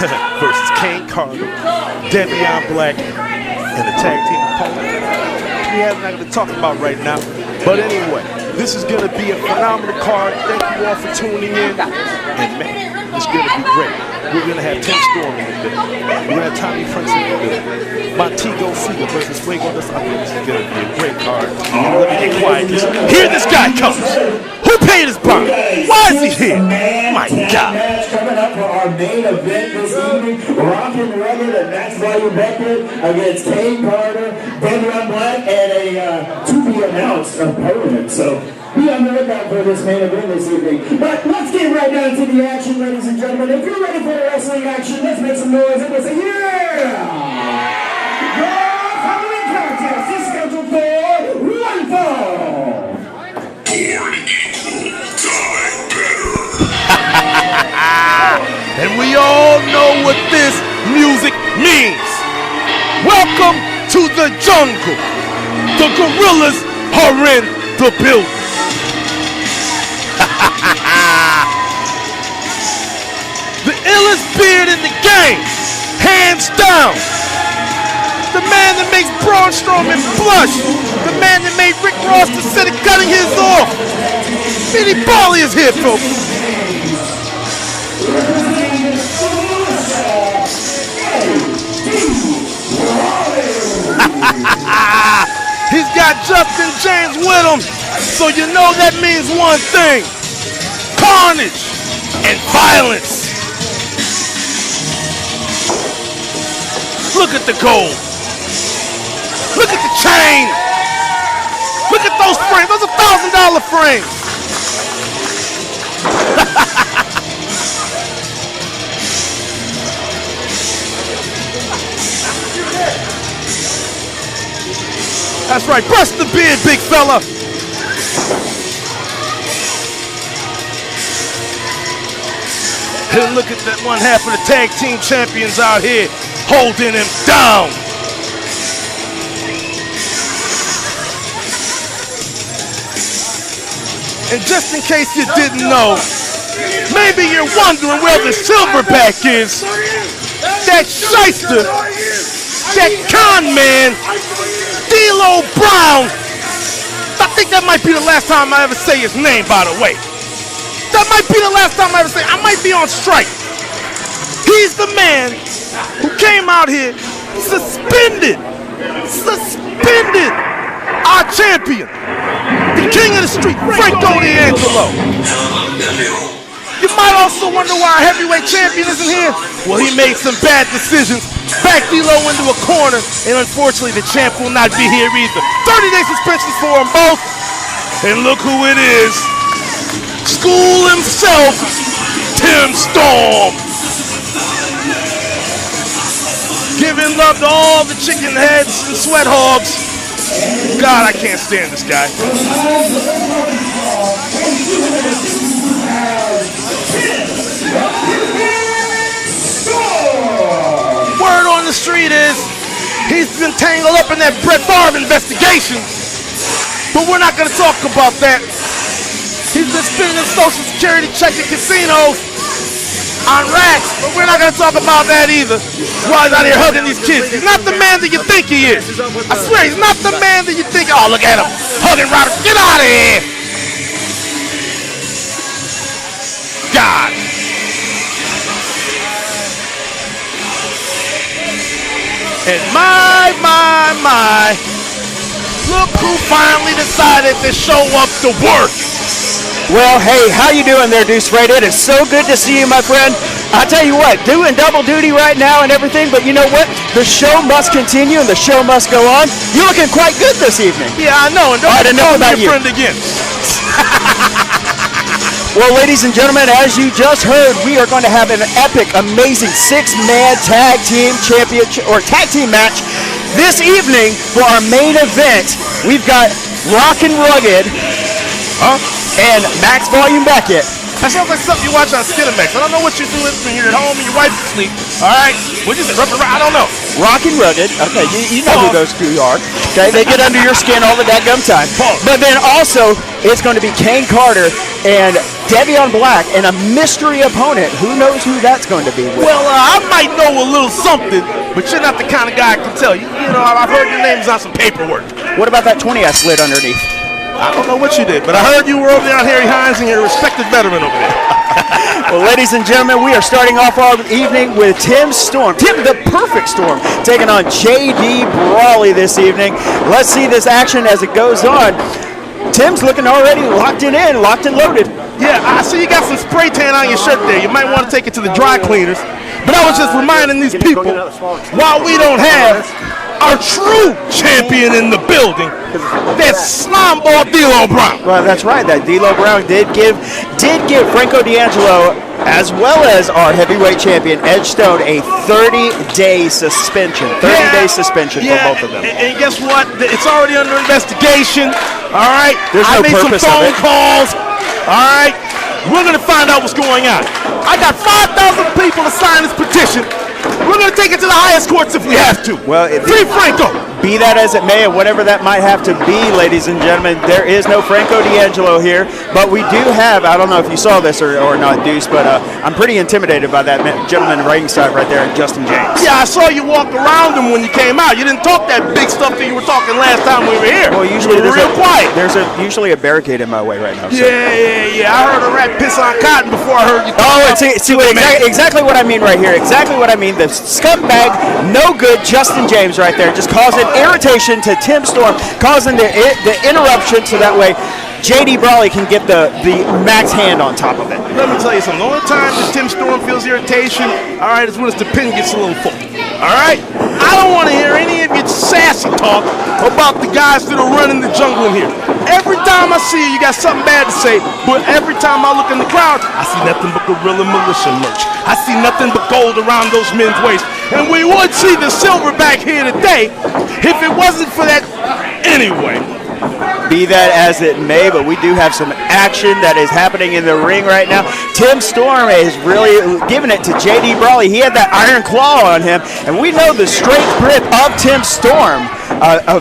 versus Kane Carter, Devion Black, and the tag team opponent. We have not going to talk about right now, but anyway, this is going to be a phenomenal card. Thank you all for tuning in, and man, it's going to be great. We're going to have Tim Storm in a bit. We're going to have Tommy Prince in a bit. Montego Sika versus Fuego. I think this is going to be a great card. Let me get quiet. Here this guy comes. Who paid his bond? Why is he here? My God. Match coming up for our main event this evening. Rockin' Rugged and Max Volume Beckett against Kane Carter, Devion Black, and a to-be-announced opponent. So be on the lookout for this main event this evening. But let's get right down to the action, ladies and gentlemen. If you're ready for the wrestling action, let's make some noise and we'll say, yeah! Your following contest is scheduled for one fall. Born equal, die better. And we all know what this music means. Welcome to the jungle. The gorillas are in the building. The illest beard in the game, hands down. The man that makes Braun Strowman blush. The man that made Rick Ross consider cutting his off. JD Brawley is here, folks. He's got Justin James with him, so you know that means one thing: carnage and violence. Look at the gold. Look at the chain. Look at those frames. Those are $1,000 frames. That's right. Brush the beard, big fella. And look at that one half of the tag team champions out here holding him down. And just in case you didn't know, maybe you're wondering where the silverback is. That shyster, that con man, D'Lo Brown. I think that might be the last time I ever say his name, by the way. That might be the last time I ever say it. I might be on strike. He's the man who came out here, suspended our champion, the king of the street, Franco D'Angelo. You might also wonder why our heavyweight champion isn't here. Well, he made some bad decisions, backed D'Lo into a corner, and unfortunately the champ will not be here either. 30-day suspensions for them both. And look who it is. School himself, Tim Storm. Giving love to all the chicken heads and sweat hogs. God, I can't stand this guy. Word on the street is he's been tangled up in that Brett Favre investigation. But we're not going to talk about that. He's been spending his social security check at casinos on racks, but we're not going to talk about that either. While he's out here hugging these kids. He's not the man that you think he is. I swear, he's not the man that you think. Oh, look at him. Hugging Robert. Get out of here. God. And my. Look who finally decided to show up to work. Well, hey, how you doing there, Deuce Ray? It is so good to see you, my friend. I'll tell you what, doing double duty right now and everything, but you know what? The show must continue and the show must go on. You're looking quite good this evening. Yeah, I know, and don't call me your friend again. Well, ladies and gentlemen, as you just heard, we are going to have an epic, amazing six-man tag team championship or tag team match this evening for our main event. We've got Rockin' Rugged and Max Volume Beckett. That sounds like something you watch on Skinamax. I don't know what you're doing when you're at home and your wife's asleep. All right, what is it? I don't know. Rockin' Rugged. Okay, you know who those two are. Okay, they get under your skin all the dadgum time. But then also, it's going to be Kane Carter and Devion Black, and a mystery opponent. Who knows who that's going to be with? Well, I might know a little something, but you're not the kind of guy I can tell you. You know, I've heard your name's on some paperwork. What about that 20 I slid underneath? I don't know what you did, but I heard you were over there on Harry Hines and you're a respected veteran over there. Well, ladies and gentlemen, we are starting off our evening with Tim Storm. Tim, the perfect Storm, taking on JD Brawley this evening. Let's see this action as it goes on. Tim's looking already locked and loaded. Yeah, I see you got some spray tan on your shirt there. You might want to take it to the dry cleaners. But I was just reminding these people, while we don't have our true champion in the building, that's slime ball D'Lo Brown. Well, that's right. That D'Lo Brown did give Franco D'Angelo, as well as our heavyweight champion Edge Stone, a 30-day suspension. 30-day suspension for both of them. And guess what? It's already under investigation. All right. There's no I made some purpose of phone it. calls. All right. We're gonna find out what's going on. I got 5,000 people to sign this petition. We're gonna take it to the highest courts if we have to. Well, Free Franco. Be that as it may, and whatever that might have to be, ladies and gentlemen, there is no Franco D'Angelo here, but we do have, I don't know if you saw this or not, Deuce, but I'm pretty intimidated by that gentleman ringside right there, Justin James. Yeah, I saw you walk around him when you came out. You didn't talk that big stuff that you were talking last time we were here. Well, usually you were real quiet. There's usually a barricade in my way right now. So. Yeah. I heard a rat piss on cotton before I heard you. Exactly what I mean right here. Exactly what I mean. The scumbag, no good Justin James right there, just causing irritation to Tim Storm, causing the interruption so that way JD Brawley can get the max hand on top of it. Let me tell you something. The only time that Tim Storm feels irritation, all right, is when the pin gets a little full. All right? I don't want to hear any of your sassy talk about the guys that are running the jungle in here. Every time I see you got something bad to say, but every time I look in the crowd, I see nothing but Gorilla Militia merch. I see nothing but gold around those men's waists. And we would see the silver back here today if it wasn't for that anyway. Be that as it may, but we do have some action that is happening in the ring right now. Tim Storm is really giving it to JD Brawley. He had that iron claw on him, and we know the straight grip of Tim Storm, a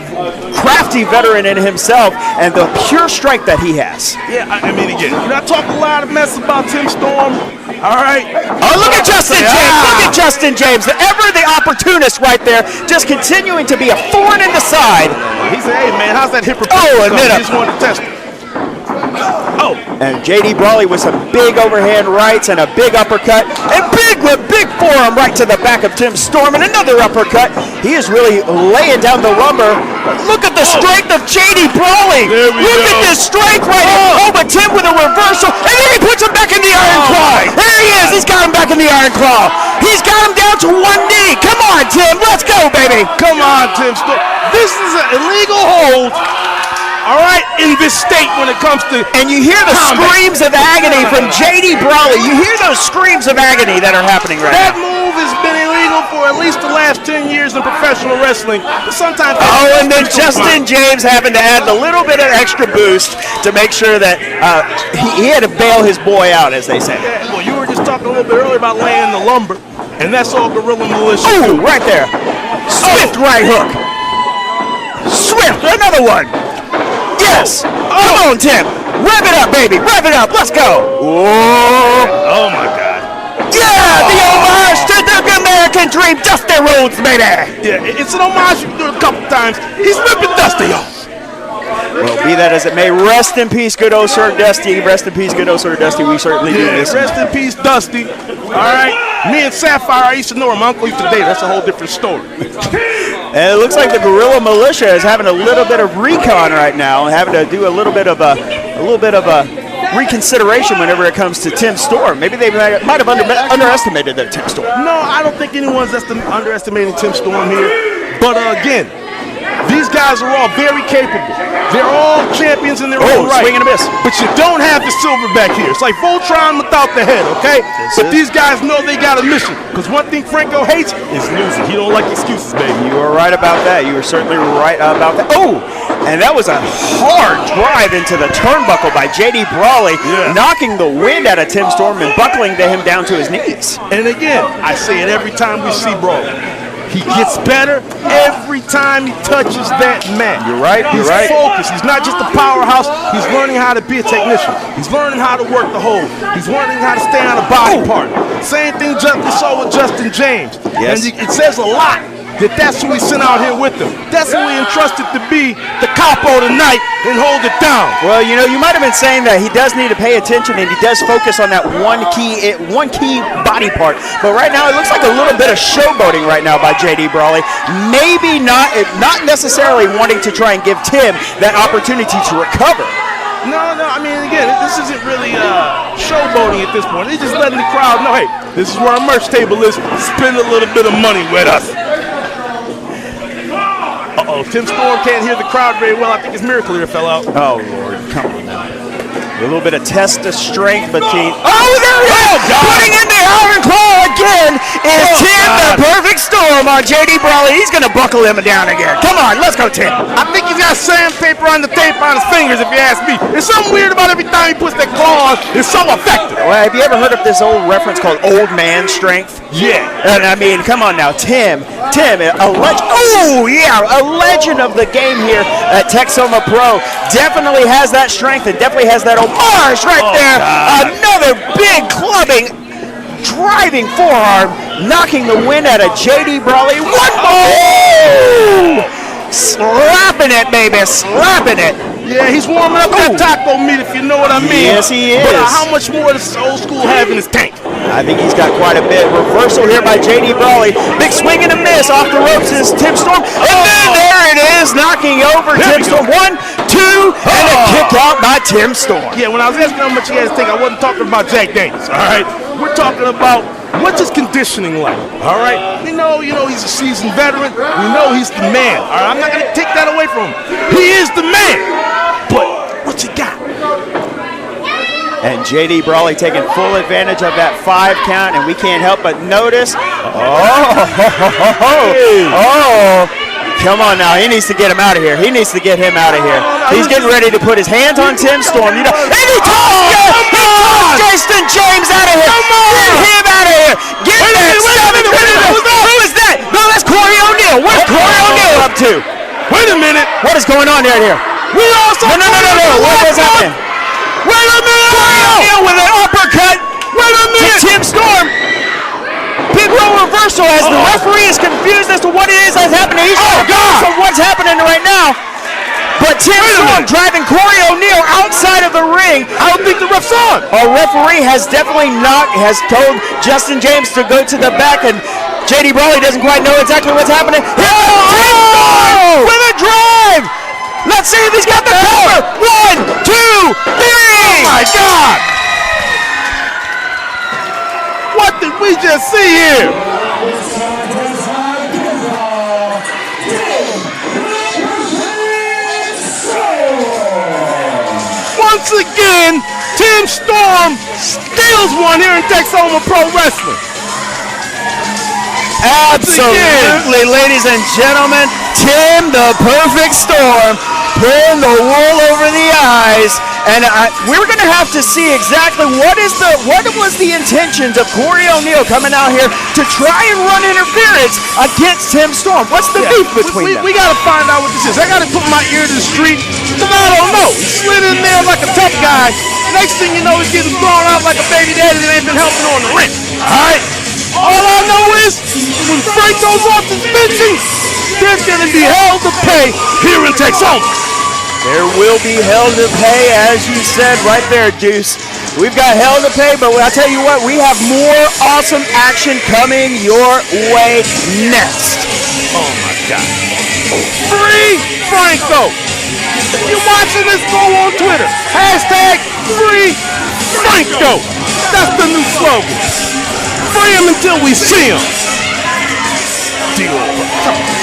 crafty veteran in himself, and the pure strike that he has. Yeah, I mean, again, you know, I talk a lot of mess about Tim Storm. All right. Oh, look at Justin James. Look at Justin James. The opportunist right there, just continuing to be a thorn in the side. He said, hey, man, how's that hip repair? Oh, and then he just wanted to test it. Oh. And JD Brawley with some big overhand rights and a big uppercut. And big forearm right to the back of Tim Storm and another uppercut. He is really laying down the lumber. Look at the strength of JD Brawley. Look at this strength right here. Oh, but Tim with a reversal. And then he puts him back in the iron claw. There he is. He's got him back in the iron claw. He's got him down to one knee. Come on, Tim. Let's go, baby. Come on, Tim Storm. This is an illegal hold. All right, in this state when it comes to and you hear the screams of agony from JD Brawley. You hear those screams of agony that are happening right now. That now. move has been illegal for at least the last 10 years in professional wrestling. Sometimes. Oh, and then Justin James having to add a little bit of extra boost to make sure that he had to bail his boy out, as they say. Yeah, well, you were just talking a little bit earlier about laying the lumber, and that's all Gorilla Militia. Oh, right there. Swift right hook. Swift, another one. Yes! Come on, Tim! Rev it up, baby! Rev it up! Let's go! Whoa! Oh, my God. Yeah! The homage to the American dream! Dusty Rhodes, baby! Yeah, it's an homage you can do it a couple times. He's ripping Dusty off. Well, be that as it may, rest in peace, good old Sir Dusty. Rest in peace, good old Sir Dusty. We certainly do this. Rest in peace, Dusty. All right? Me and Sapphire, I used to know her. My uncle used to date her. That's a whole different story. And it looks like the Gorilla Militia is having a little bit of recon right now, having to do a little bit of a reconsideration whenever it comes to Tim Storm. Maybe they might have underestimated that Tim Storm. No, I don't think anyone's underestimating Tim Storm here. But again, these guys are all very capable. They're all champions in their own right. Swing and a miss. But you don't have the silver back here. It's like Voltron without the head, okay? But these guys know they got a mission. Because one thing Franco hates is losing. He don't like excuses, baby. You are right about that. You are certainly right about that. Oh, and that was a hard drive into the turnbuckle by JD Brawley, knocking the wind out of Tim Storm and buckling him down to his knees. And again, I say it every time we see Brawley. He gets better every time he touches that mat. You're right, He's you're right. focused. He's not just a powerhouse. He's learning how to be a technician. He's learning how to work the hold. He's learning how to stay on a body part. Same thing we saw with Justin James. Yes. And it says a lot that that's who we sent out here with him. That's who we entrusted to be the capo tonight and hold it down. Well, you know, you might have been saying that he does need to pay attention and he does focus on that one key body part. But right now, it looks like a little bit of showboating right now by JD Brawley. Maybe not necessarily wanting to try and give Tim that opportunity to recover. No, I mean, again, this isn't really showboating at this point. They're just letting the crowd know, hey, this is where our merch table is. Spend a little bit of money with us. Uh-oh, Tim Storm can't hear the crowd very well. I think his miracle here fell out. Oh, Lord, come on now. A little bit of test of strength between. Oh, there he is! Putting in the Iron Claw again is Tim the Perfect Storm on JD Brawley. He's going to buckle him down again. Come on, let's go, Tim. I think he's got sandpaper on the tape on his fingers, if you ask me. There's something weird about every time he puts that claw on. It's so effective. Well, have you ever heard of this old reference called old man strength? Yeah. And I mean, come on now, Tim, a legend of the game here at Texoma Pro, definitely has that strength and definitely has that homage right there. God. Another big clubbing, driving forearm, knocking the wind out of JD Brawley. One more! Slapping it, baby, slapping it. Yeah, he's warming up that taco meat, if you know what I mean. Yes, he is. But how much more does old school have in his tank? I think he's got quite a bit. Reversal here by JD Brawley. Big swing and a miss off the ropes is Tim Storm. And then there it is, knocking over Tim Storm. 1, 2, and a kick out by Tim Storm. Yeah, when I was asking how much he had to take, I wasn't talking about Jack Daniels, all right? We're talking about what's his conditioning like, all right? We know, he's a seasoned veteran. We know he's the man, all right? I'm not going to take that away from him. He is the man. But what you got? And JD Brawley taking full advantage of that 5 count, and we can't help but notice. Come on now, he needs to get him out of here. He's getting ready to put his hands on Tim Storm. And he tossed Justin James out of here. Get him out of here. Get that 7. Who is that? No, that's Corey O'Neal. What's Corey O'Neal up to? Wait a minute. What is going on right here? We also No. What is happening? Wait a minute. Corey O'Neal with an uppercut. Wait a minute. To Tim Storm. Big roll reversal as the referee is confused as to what it is that's happening. He's confused on what's happening right now. But Tim Storm driving Corey O'Neal outside of the ring. I don't think the ref's on. A referee has definitely has told Justin James to go to the back, and JD Brawley doesn't quite know exactly what's happening. Tim Storm with a drive. Let's see if he's got the cover. 1, 2, 3. Oh my God! What did we just see here? Once again, Tim Storm steals one here in Texoma Pro Wrestling. Absolutely, ladies and gentlemen, Tim the Perfect Storm pulling the wool over the eyes, and we're going to have to see exactly what was the intentions of Corey O'Neal coming out here to try and run interference against Tim Storm. What's the beef between them? We got to find out what this is. I got to put my ear to the street, because I don't know. He slid in there like a tough guy. Next thing you know, he's getting thrown out like a baby daddy that ain't been helping on the rent. All right? All I know is when Frank goes off suspension, there's going to be hell to pay here in Texoma. There will be hell to pay, as you said right there, Deuce. We've got hell to pay, but I'll tell you what, we have more awesome action coming your way next. Oh my God. Free Franco. If you're watching this, go on Twitter. Hashtag Free Franco. That's the new slogan. Free him until we see him. Deal. Come on.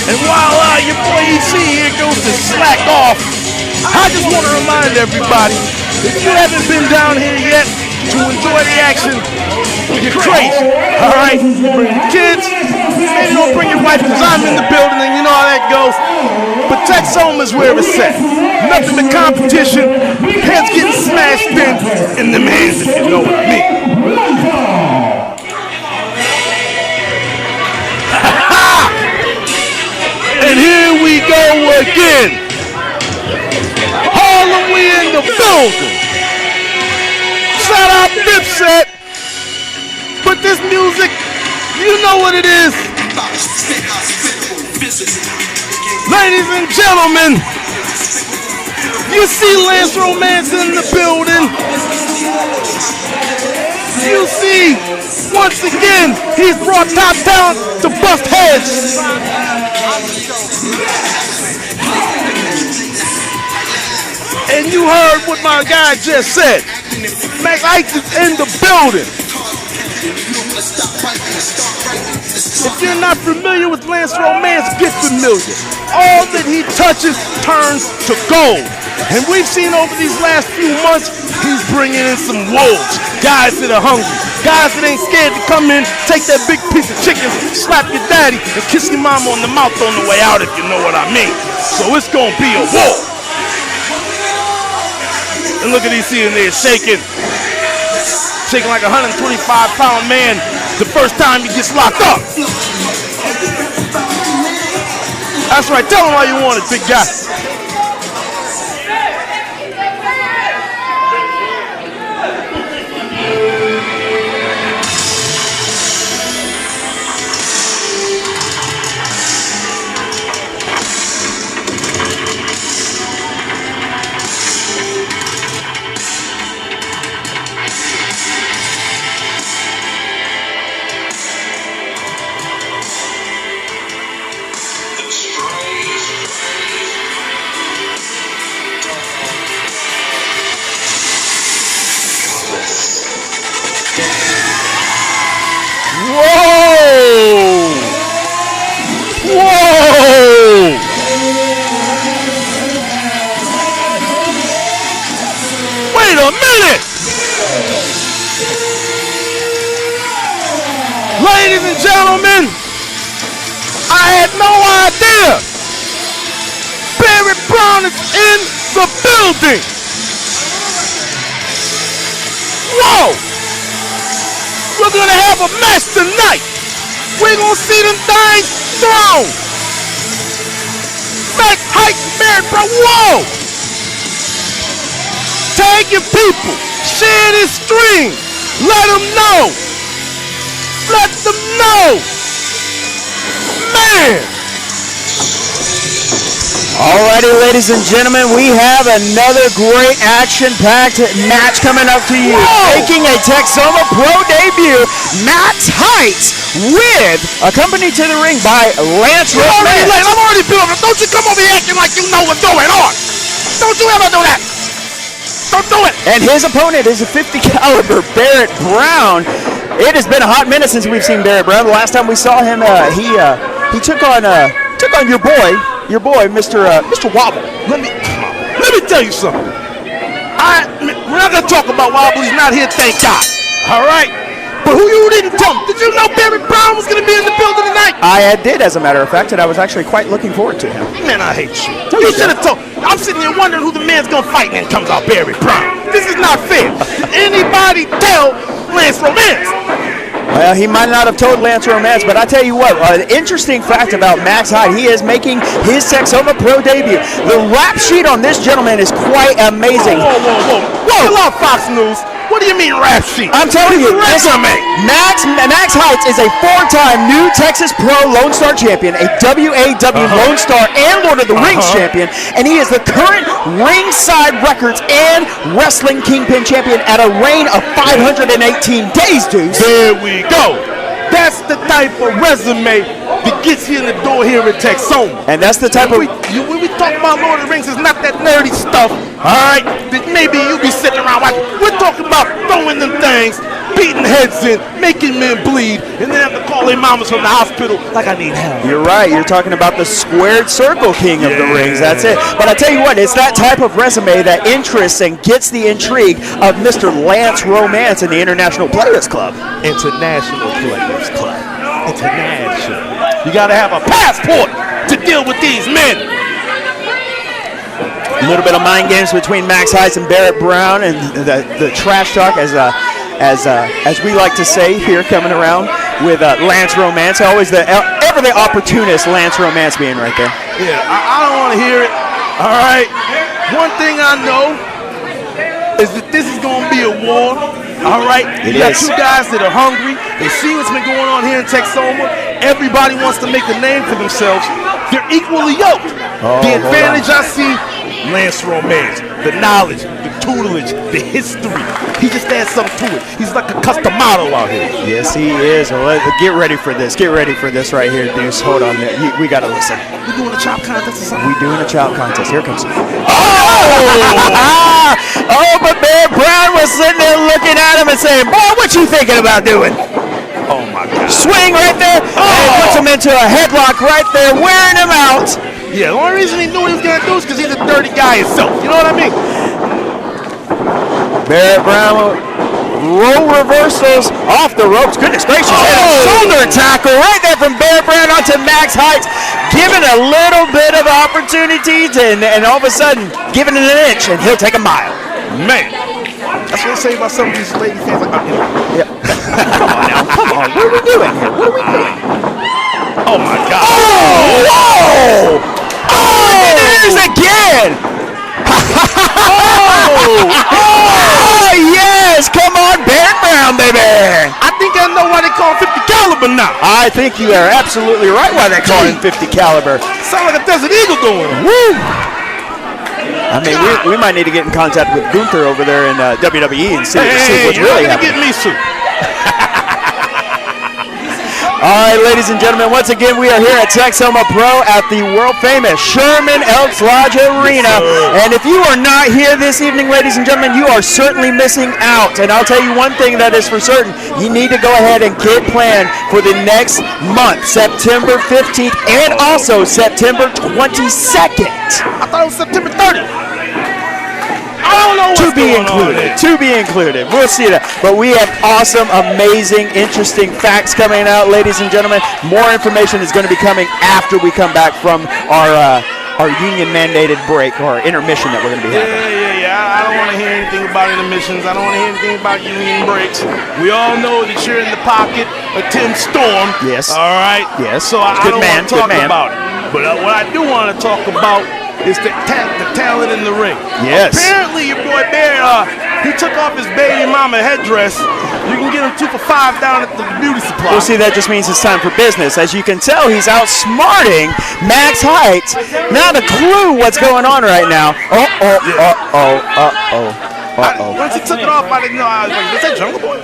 And while your boy EC here goes to slack off, I just want to remind everybody, if you haven't been down here yet to enjoy the action, you're crazy. All right? Bring your kids. Maybe don't bring your wife, because I'm in the building and you know how that goes. But Texoma is where it's at. Nothing but competition. Heads Everyone's getting smashed in the hands, if you know what I mean. And here we go again. Harlem, we in the building. Shout out Dipset. But this music, you know what it is. Ladies and gentlemen, you see Lance Romance in the building. You see, once again, he's brought top talent to bust heads. And you heard what my guy just said. Max Heights is in the building. If you're not familiar with Lance Romance, get familiar. All that he touches turns to gold. And we've seen over these last few months, he's bringing in some wolves. Guys that are hungry. Guys that ain't scared to come in, take that big piece of chicken, slap your daddy, and kiss your mama on the mouth on the way out, if you know what I mean. So it's gonna be a war. And look at these in there shaking. Shaking like a 125-pound man the first time he gets locked up. That's right, tell him why you want it, big guy. Wait a minute! Ladies and gentlemen, I had no idea Barrett Brown is in the building. Whoa! We're gonna have a match tonight. We're gonna see them things thrown. Max Heights, Barrett Brown. Whoa! Tag your people. Share this stream. Let them know. Let them know. Man. Alrighty, ladies and gentlemen, we have another great action-packed match coming up to you. Whoa. Making a Texoma Pro debut, Max Heights, with accompanied to the ring by Lance You're already late. Romance. I'm already building. Don't you come over here acting like you know what's going on. Don't you ever do that. Don't do it. And his opponent is a 50 caliber Barrett Brown. It has been a hot minute since we've seen Barrett Brown. The last time we saw him, he took on your boy, Mr. Wobble. Let me tell you something. We're not gonna talk about Wobble. He's not here, thank God. All right. But who you didn't tell me? Did you know Barrett Brown was gonna be in the building tonight? I did, as a matter of fact, and I was actually quite looking forward to him. Man, I hate you. You should have told. I'm sitting here wondering who the man's gonna fight, and then comes out Barrett Brown. This is not fair. Anybody tell Lance Romance? Well, he might not have told Lance Romance, but I tell you what, an interesting fact about Max Height, he is making his Texoma Pro debut. The rap sheet on this gentleman is quite amazing. Whoa, I love Fox News. What do you mean rap sheet? I'm telling you, resume. Max Heights is a 4-time New Texas Pro Lone Star champion, a WAW Lone Star and Lord of the Rings champion, and he is the current Ringside Records and Wrestling Kingpin champion at a reign of 518 days, dudes. There we go. That's the type of resume that gets you in the door here at Texoma. And that's the type of... When we talk about Lord of the Rings, it's not that nerdy stuff, all right, that maybe you be sitting around watching. We're talking about throwing them things, beating heads in, making men bleed, and then have to call their mamas from the hospital like I need help. You're right. You're talking about the squared circle king of the rings. That's it. But I tell you what, it's that type of resume that interests and gets the intrigue of Mr. Lance Romance in the International Players Club. International Players Club. International. You got to have a passport to deal with these men. A little bit of mind games between Max Heights and Barrett Brown, and the trash talk, as we like to say here, coming around with Lance Romance. Always ever the opportunist Lance Romance being right there. Yeah, I don't want to hear it. All right. One thing I know is that this is going to be a war. All right. You got two guys that are hungry. They see what's been going on here in Texoma. Everybody wants to make a name for themselves. They're equally yoked. The advantage I see, Lance Romance, the knowledge, the tutelage, the history. He just adds something to it. He's like a customato out here. Yes, he is. Well, get ready for this. Get ready for this right here, Deuce. Hold on. We got to listen. We doing a chop contest or something? We doing a chop contest. Here comes it. Oh, but Barrett Brown was sitting there looking at him and saying, boy, what you thinking about doing? Oh, my God. Swing right there. And puts him into a headlock right there, wearing him out. Yeah, the only reason he knew what he was going to do is because he's a dirty guy himself. You know what I mean? Barrett Brown, roll reversals off the ropes. Goodness gracious. Shoulder tackle right there from Barrett Brown onto Max Heights. Given a little bit of opportunity and all of a sudden giving it an inch, and he'll take a mile. Man, that's what I say about some of these lady fans. Like, yeah. Come on now. Come on. What are we doing here? What are we doing? Oh, my God. Oh! Whoa! Oh! It is again! Oh, yes! Come on, Barrett Brown, baby! I think I know why they call him 50 caliber now. I think you are absolutely right why they call him 50 caliber. Sound like a Desert Eagle going on. Woo! I mean, we might need to get in contact with Gunther over there in WWE and see what's really happening. Get me suit. All right, ladies and gentlemen, once again, we are here at Texoma Pro at the world-famous Sherman Elks Lodge Arena. And if you are not here this evening, ladies and gentlemen, you are certainly missing out. And I'll tell you one thing that is for certain. You need to go ahead and get planned for the next month, September 15th and also September 22nd. I thought it was September 30th. I don't know what's going on there. To be included. We'll see that. But we have awesome, amazing, interesting facts coming out, ladies and gentlemen. More information is going to be coming after we come back from our union-mandated break or intermission that we're going to be having. Yeah. I don't want to hear anything about intermissions. I don't want to hear anything about union breaks. We all know that you're in the pocket of Tim Storm. Yes. All right? Yes. So I don't want to talk about it. But what I do want to talk about is the talent in the ring. Yes. Apparently, your boy Barrett, he took off his baby mama headdress. You can get him 2 for $5 down at the beauty supply. Well, see, that just means it's time for business. As you can tell, he's outsmarting Max Heights. Not a clue what's going on right now. Once he took it off, I didn't know. I was like, is that Jungle Boy?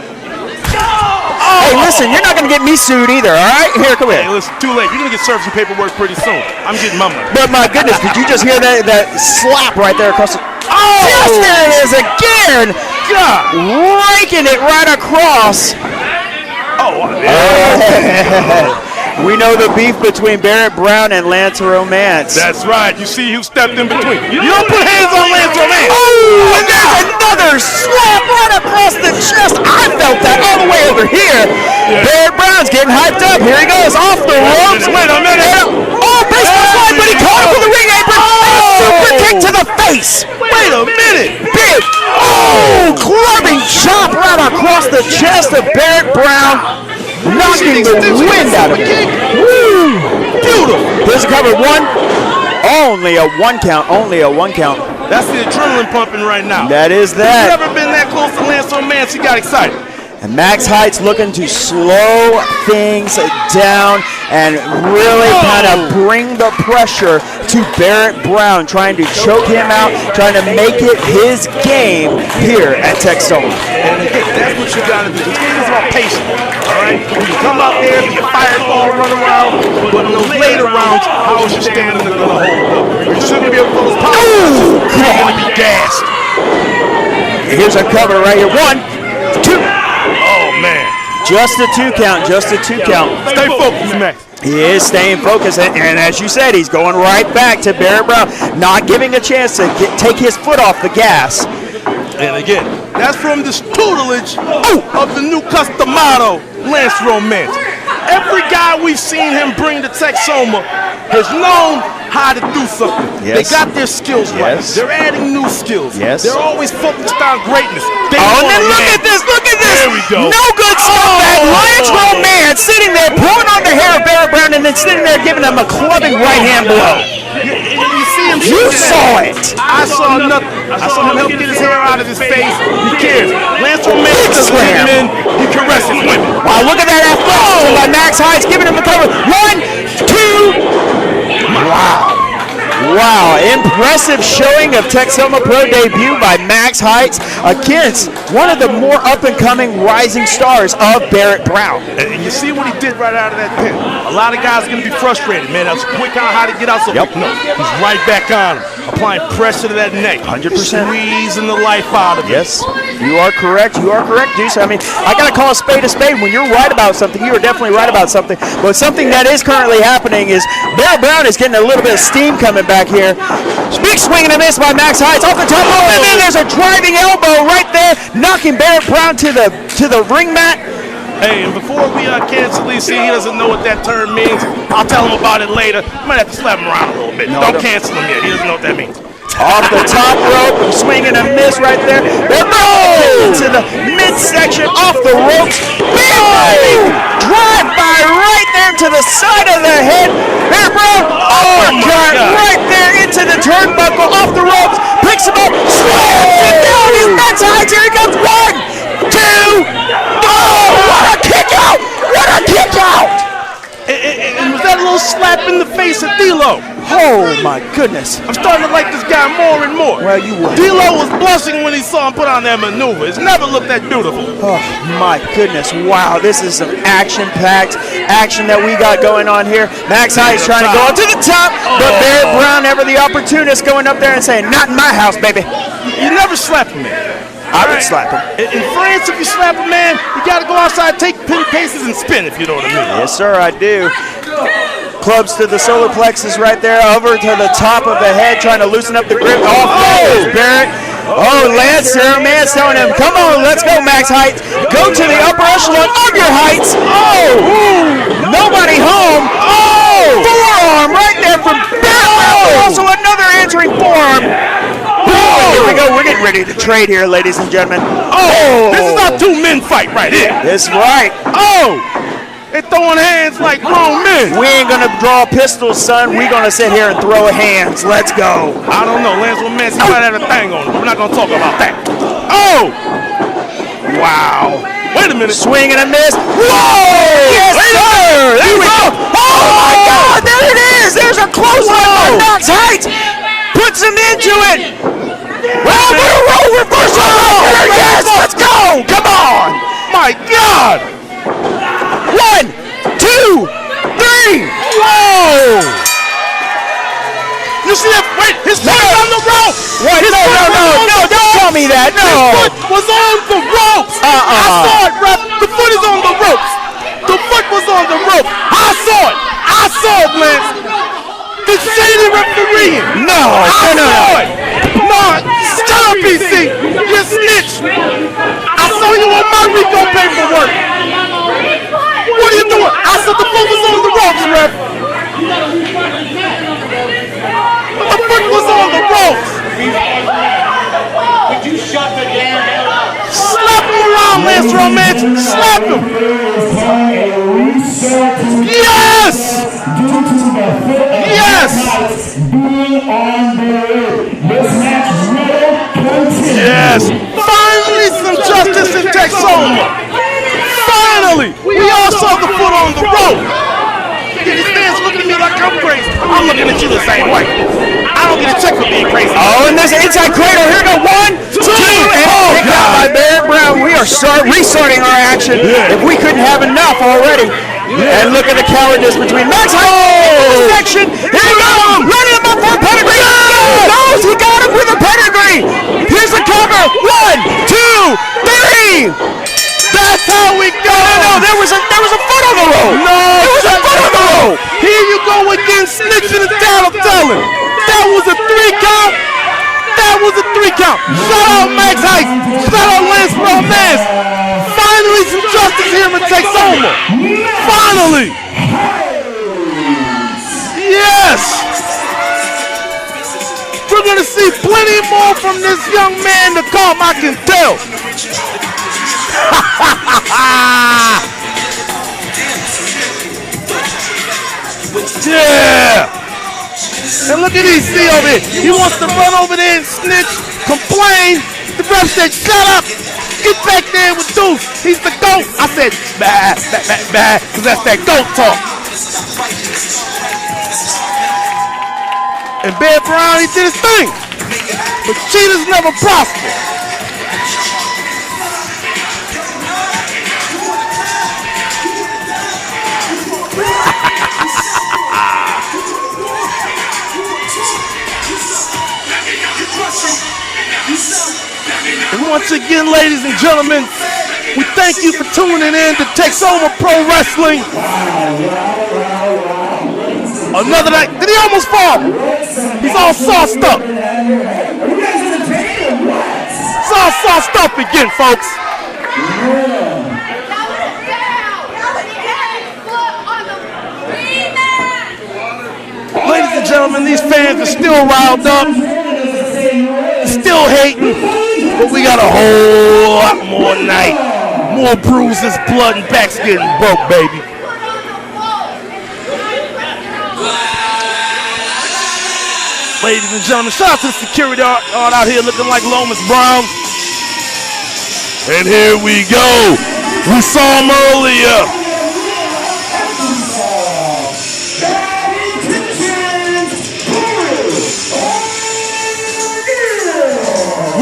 Hey, listen, you're not going to get me sued either, all right? Here, come here. Hey, listen, too late. You're going to get served some paperwork pretty soon. I'm getting my money. But my goodness, did you just hear that slap right there across the... Oh! Yes, there it is again! God! Raking it right across. Oh, man. We know the beef between Barrett Brown and Lance Romance. That's right. You see who stepped in between. You don't put hands on Lance Romance. Oh, and there's another slap right across the chest. I felt that all the way over here. Yeah. Barrett Brown's getting hyped up. Here he goes, off the ropes. Wait a minute. Oh, baseball slide, but he caught him with the ring apron. Super kick to the face. Wait a minute. Big, clubbing chop right across the chest of Barrett Brown. Knocking the wind out of him. Woo! Beautiful. Here's a cover. Only a one count. That's the adrenaline pumping right now. That is that. If you've never been that close to Lance Romance, he got excited. And Max Heights looking to slow things down and really kind of bring the pressure to Barrett Brown, trying to choke him out, trying to make it his game here at Texoma. And again, that's what you got to do. This game is about patience, all right? You come out there, you fireball, run around, but in those later rounds, how is your stamina going to hold up? You're still going to be able to throw those power punches. You're going to be gassed. Here's a cover right here. 1, 2. Oh, man. Just a 2 count, Stay focused, Max. He is staying focused, and as you said, he's going right back to Barrett Brown, not giving a chance to take his foot off the gas. And again, that's from the tutelage of the new customato, Lance Romance. Every guy we've seen him bring to Texoma has known how to do something. Yes. They got their skills right. Yes. They're adding new skills. Yes. They're always focused on greatness. They Oh, and then look at this, look at this. There we go. No good scumbag. Lance Romance sitting there, pulling on the hair of Barrett Brown, and then sitting there giving him a clubbing right-hand blow. You see him. You saw it. I saw nothing. I saw him help get his hair out of his face. He cares. Lance Romance doesn't hit him in. He caresses women. Wow, look at that athleticism by Max Heights, giving him the cover. 1, 2. Wow. Wow, impressive showing of Texoma Pro debut by Max Heights against one of the more up-and-coming rising stars of Barrett Brown. And you see what he did right out of that pin. A lot of guys are going to be frustrated, man. That's quick on how to get out. So Yep. no, he's right back on him, applying pressure to that neck. 100%. Squeezing the life out of it. Yes, you are correct. You are correct, Deuce. I mean, I got to call a spade a spade. When you're right about something, you are definitely right about something. But something that is currently happening is Barrett Brown is getting a little bit of steam coming back here. Big swing and a miss by Max Heights off the top rope, and then there's a driving elbow right there, knocking Barrett Brown to the ring mat. Hey, and before we cancel these, he doesn't know what that term means. I'll tell him about it later. Might have to slap him around a little bit. Don't cancel him yet. He doesn't know what that means. Off the top rope, swing and a miss right there. To the midsection, off the ropes. Big drive by right there to the side of the head. Barrett Brown, uppercut right there into the turnbuckle, off the ropes. Picks him up, slams him down. He's Max Heights. Here he comes. 1, 2. Oh, what a kick out! What a kick out! And was that a little slap in the face of D'Lo? Oh my goodness. I'm starting to like this guy more and more. Well, you would. D'Lo was blushing when he saw him put on that maneuver. It's never looked that beautiful. Oh my goodness. Wow, this is some action-packed action that we got going on here. Max Heights trying to go up to the top, but Barrett Brown, ever the opportunist, going up there and saying, "Not in my house, baby." You never slap a man. I would slap him. In France, if you slap a man, you got to go outside, take pin paces, and spin, if you know what I mean. Yes, sir, I do. Clubs to the solar plexus right there, over to the top of the head, trying to loosen up the grip. Off goes Barrett. Oh, Lance Romance telling him, "Come on, let's go, Max Heights. Go to the upper echelon of your heights." Oh, nobody home. Oh, forearm right there from Barrett. Also another answering forearm. Oh, here we go. We're getting ready to trade here, ladies and gentlemen. Oh, This is our two men fight right here. that's right. Oh, they're throwing hands like grown men. We ain't gonna draw pistols, son. We gonna sit here and throw hands. Let's go. I don't know. Lance Romance, he might have a thing on him. We're not going to talk about that. Oh! Wow. Wait a minute. Swing and a miss. Whoa! Yes, sir! There we go. Oh, my God! There it is! There's a close-up on Max Heights. Puts him into it. Well, roll reversal. Oh, yes, let's go. Come on. My God! 1, 2, 3. Whoa! You see that? Wait, his foot is on the rope. What? No, don't tell me that. His No. foot was on the ropes. I saw it, ref. The foot is on the ropes. The foot was on the rope. I saw it, Lance. The shady referee. No. I saw it. No, shut up, PC. You snitch. I saw you on my Rico paperwork. What are you doing? I said the foot was on the ropes, ref. The foot was on the ropes. Would you shut the damn hell up? Slap him around, Lance Romance. Slap him. Yes. Yes. Yes. Finally, some justice in Texoma. Finally, we all saw the foot on the rope. These fans looking at me like I'm crazy. I'm looking at you the same way. I don't get a check for being crazy. Oh, and there's an inside cradle. Here go 1, 2, and picked out by Barrett Brown. We are restarting our action. If we couldn't have enough already. And look at the cowardice between Max Heights section. Here we go. Running him up for a pedigree. Goes. He got him with a pedigree. Here's the cover. 1, 2, 3. That's how we go. No, there was a foot on the rope. No, there was a foot on the rope. Here you go again, snitching and telling. That was a 3 count. That was a 3 count. Shout out Max Heights. Shout out Lance Romance. Finally, some justice here in Texoma. Finally. Yes. going to see plenty more from this young man to come, I can tell. Yeah. And look at EC over here. He wants to run over there and snitch, complain. The ref said, shut up. Get back there with Deuce. He's the GOAT. I said, bah, bah, bah, bah, because that's that GOAT talk. And Barrett Brown, he did his thing. But cheaters never prosper. And once again, ladies and gentlemen, we thank you for tuning in to Texoma Pro Wrestling. Another night. Did he almost fall? He's all sauced up. It's all sauced up again, folks. Ladies and gentlemen, these fans are still riled up, still hating, but we got a whole lot more tonight. More bruises, blood, and backs getting broke, baby. Ladies and gentlemen, shout out to the security art out here looking like Lomas Brown. And here we go. We saw him earlier.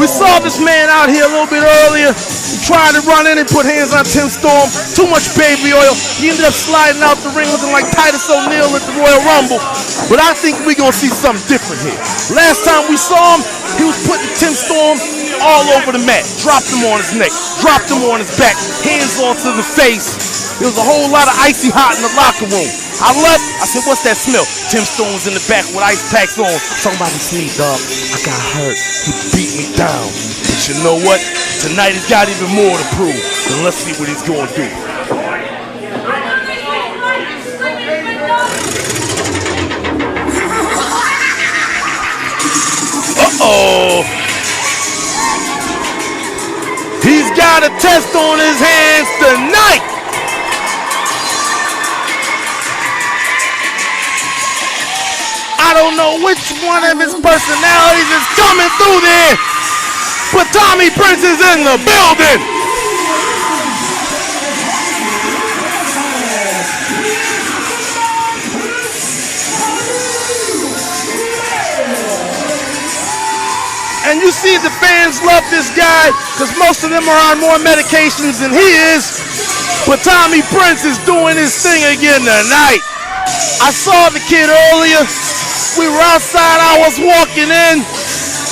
We saw this man out here a little bit earlier. He tried to run in and put hands on Tim Storm. Too much baby oil. He ended up sliding out the ring looking like Titus O'Neil at the Royal Rumble. But I think we're going to see something different here. Last time we saw him, he was putting Tim Storm all over the mat. Dropped him on his neck. Dropped him on his back. Hands onto the face. There was a whole lot of icy hot in the locker room. I left. I said, what's that smell? Tim Storm was in the back with ice packs on. Talking about his sneeze, dog. I got hurt. He beat me down. But you know what? Tonight he's got even more to prove. Then let's see what he's going to do. Uh-oh. He's got a test on his hands tonight. I don't know which one of his personalities is coming through there, but Tommy Prince is in the building. And you see the fans love this guy because most of them are on more medications than he is, but Tommy Prince is doing his thing again tonight. I saw the kid earlier. We were outside, I was walking in.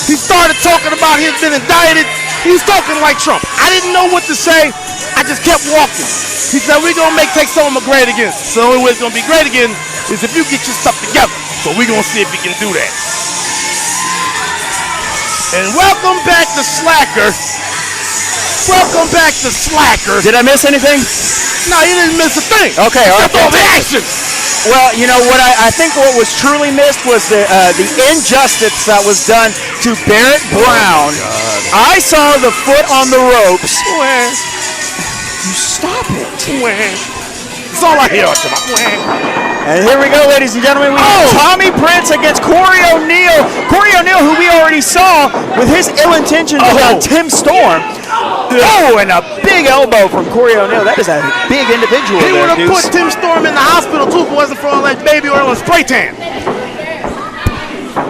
He started talking about him being indicted. He was talking like Trump. I didn't know what to say. I just kept walking. He said, we're going to make Texoma great again. So the only way it's going to be great again is if you get your stuff together. So we're going to see if we can do that. And welcome back to Slacker. Welcome back to Slacker. Did I miss anything? No, you didn't miss a thing. Okay, all right. Except all the action. Well, you know what? I think what was truly missed was the injustice that was done to Barrett Brown. I saw the foot on the ropes. You stop it. That's all I hear. And here we go, ladies and gentlemen. We have Tommy Prince against Corey O'Neil. Corey O'Neil, who we already saw with his ill intentions about Tim Storm. Oh, and a big elbow from Corey O'Neil. That is a big individual. He would have put Tim Storm in the hospital too if it wasn't for all that baby oil and spray tan.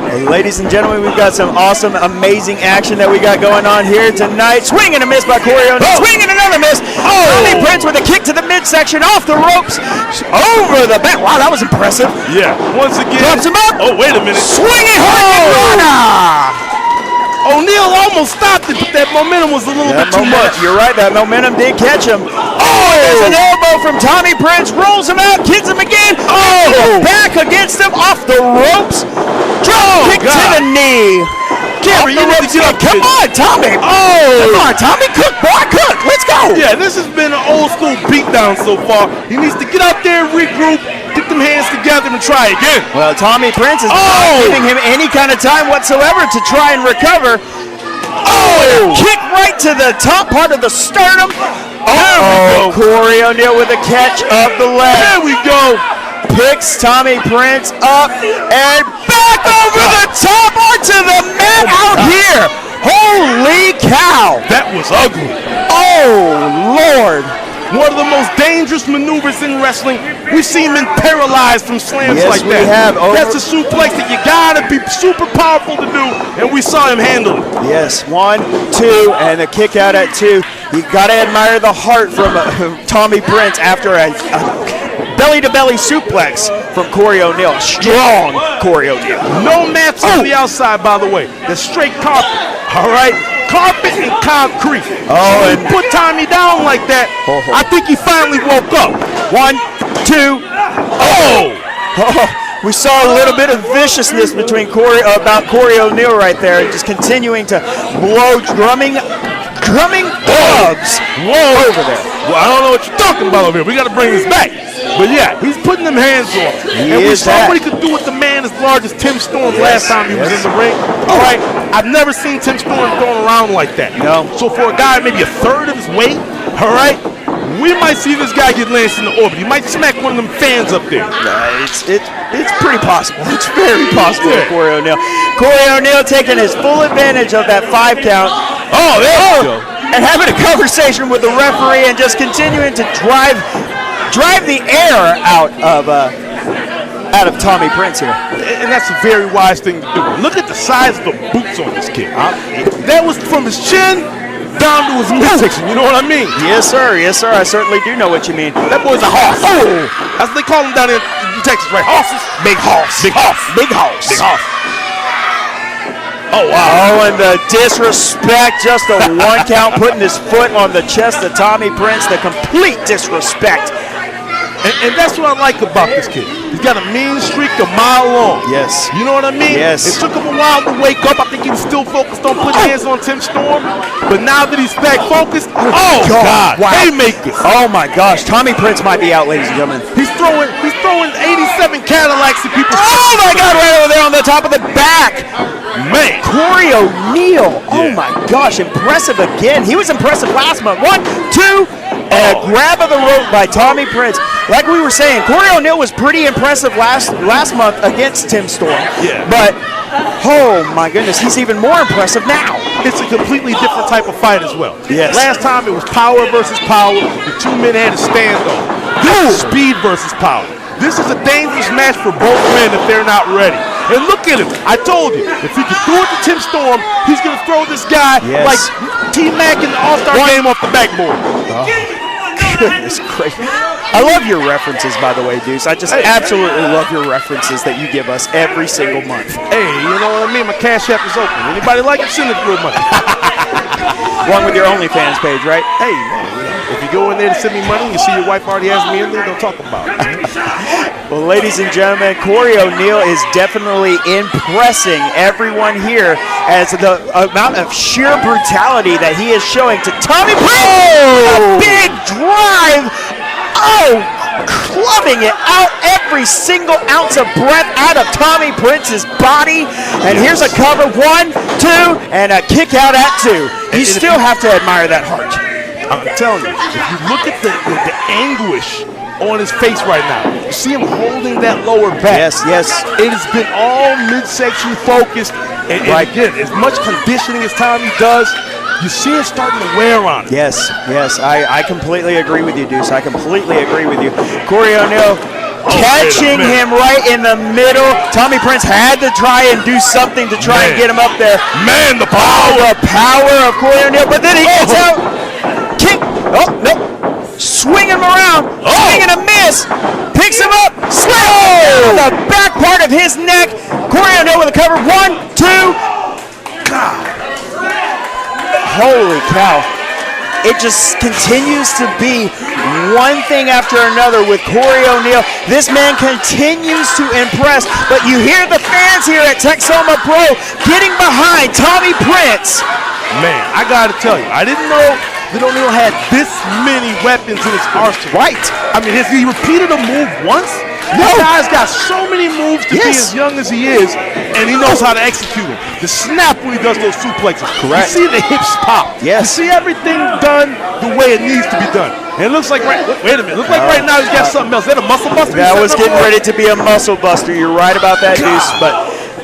Hey, ladies and gentlemen, we've got some awesome, amazing action that we got going on here tonight. Swing and a miss by Corey O'Neil. Swing and another miss. Tommy Prince with a kick to the midsection, off the ropes, over the back. Wow, that was impressive. Yeah. Once again. Drops him up. Oh, wait a minute. Swinging hard. O'Neil almost stopped it, but that momentum was a little bit too much. You're right, that momentum did catch him. Oh, there's an elbow from Tommy Prince, rolls him out, kicks him again. Oh, back against him, off the ropes. Drop kick to the knee. Gary, you need to get up. Come on, Tommy. Oh. Come on, Tommy. Cook, boy, cook. Let's go. Oh! Yeah, this has been an old school beatdown so far. He needs to get out there and regroup, get them hands together and try again. Well, Tommy Prince is not giving him any kind of time whatsoever to try and recover. Oh! Kick right to the top part of the sternum. Oh, Corey O'Neal with a catch of the leg. There we go. Picks Tommy Prince up and back over the top onto the mat out here. Holy cow. That was ugly. Oh, Lord. One of the most dangerous maneuvers in wrestling. We've seen men paralyzed from slams like that. Yes, we have. That's a suplex that you gotta be super powerful to do, and we saw him handle it. Yes, 1, 2, and a kick out at 2. You gotta admire the heart from Tommy Prince after a belly-to-belly suplex from Corey O'Neal. Strong Corey O'Neal. No mats on the outside, by the way. The straight carpet. All right. Carpet and concrete. Oh, so and he put Tommy down like that. I think he finally woke up. 1, 2. Oh! We saw a little bit of viciousness between Corey O'Neal right there, just continuing to blow drumming gloves over there. Well, I don't know what you're talking about over here. We got to bring this back. But yeah, he's putting them hands on. And we saw what he could do with the man as large as Tim Storm last time he was in the ring. All right, I've never seen Tim Storm thrown around like that. No. So for a guy maybe a third of his weight, all right, we might see this guy get lanced in the orbit. He might smack one of them fans up there. It's pretty possible. It's very possible for Corey O'Neal. Corey O'Neal taking his full advantage of that 5 count. Oh, there you go. And having a conversation with the referee and just continuing to drive the air out of Tommy Prince here. And that's a very wise thing to do. Look at the size of the boots on this kid. That was from his chin down to his midsection. You know what I mean? Yes, sir. Yes, sir. I certainly do know what you mean. That boy's a horse. Oh, that's what they call him down in Texas, right? Horses. Big horse. Big horse. Big horse. Big horse. Oh, wow. Oh, and the disrespect, just a 1 count, putting his foot on the chest of Tommy Prince, the complete disrespect. And that's what I like about this kid. He's got a mean streak a mile long. Yes. You know what I mean? Yes. It took him a while to wake up. I think he was still focused on putting hands on Tim Storm. But now that he's back focused, oh God. Wow. Haymakers. Oh my gosh, Tommy Prince might be out, ladies and gentlemen. He's throwing 87 Cadillacs at people. Oh my God, right over there on the top of the back. Man. Corey O'Neal. Oh my gosh, impressive again. He was impressive last month. 1, 2. And a grab of the rope by Tommy Prince. Like we were saying, Corey O'Neal was pretty impressive last month against Tim Storm. Yeah. But, oh my goodness, he's even more impressive now. It's a completely different type of fight as well. Yes. Last time it was power versus power. The 2 men had a standoff. This is speed versus power. This is a dangerous match for both men if they're not ready. And look at him. I told you, if he can throw it to Tim Storm, he's going to throw this guy like T-Mac in the All-Star game off the backboard. Goodness gracious. I love your references, by the way, Deuce. I just absolutely love your references that you give us every single month. Hey, you know what I mean? My Cash App is open. Anybody like it, send it through money. Along with your OnlyFans page, right? Hey, man, if you go in there to send me money and you see your wife already has me in there, don't talk about it. Well, ladies and gentlemen, Corey O'Neal is definitely impressing everyone here as the amount of sheer brutality that he is showing to Tommy Prince. A big drive. Oh, clubbing it out, every single ounce of breath out of Tommy Prince's body. And here's a cover, 1, 2, and a kick out at 2. You still have to admire that heart. I'm telling you, if you look at the anguish on his face right now, you see him holding that lower back. Yes, yes. It has been all midsection focused. And again, as much conditioning as Tommy does, you see it starting to wear on him. Yes, yes, I completely agree with you, Deuce. I completely agree with you. Corey O'Neal catching him right in the middle. Tommy Prince had to try and do something to try and get him up there. Man, the power. The power of Corey O'Neal, but then he gets out. Kick. Oh, no. Swinging him around. Swing and a miss. Picks him up. Slam on the back part of his neck. Corey O'Neal with a cover. 1, 2. God. Holy cow. It just continues to be one thing after another with Corey O'Neal. This man continues to impress, but you hear the fans here at Texoma Pro getting behind Tommy Prince. Man, I got to tell you, I didn't know that O'Neal had this many weapons in his arsenal. Right. I mean, has he repeated a move once? No. This guy's got so many moves to be Yes. as young as he is, and he knows how to execute them. The snap when he does those suplexes. Correct. You see the hips pop. Yes. You see everything done the way it needs to be done. And it looks like wait a minute. Looks like right now he's got something else. Is that a muscle buster? That was getting ready to be a muscle buster. You're right about that, Deuce. But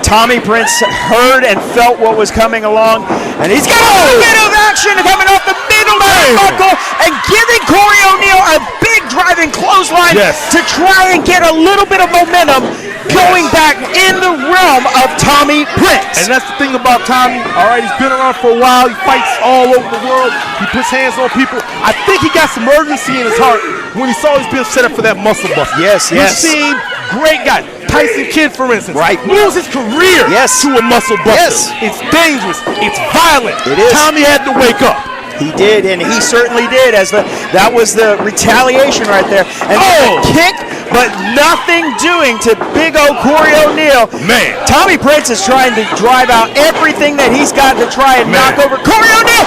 Tommy Prince heard and felt what was coming along, and he's got a bit of action coming off the middle of the buckle and giving Corey O'Neal a big driving clothesline to try and get a little bit of momentum going back in the realm of Tommy Prince. And that's the thing about Tommy. All right, he's been around for a while. He fights all over the world. He puts hands on people. I think he got some urgency in his heart when he saw he's being set up for that muscle buster. Yes. We've seen great guys. Tyson Kidd, for instance, moves his career to a muscle buster. It's dangerous. It's violent. It is. Tommy had to wake up. He did, and he certainly did. That was the retaliation right there. And the kick, but nothing doing to big old Corey O'Neal. Man. Tommy Prince is trying to drive out everything that he's got to try and knock over Corey O'Neal.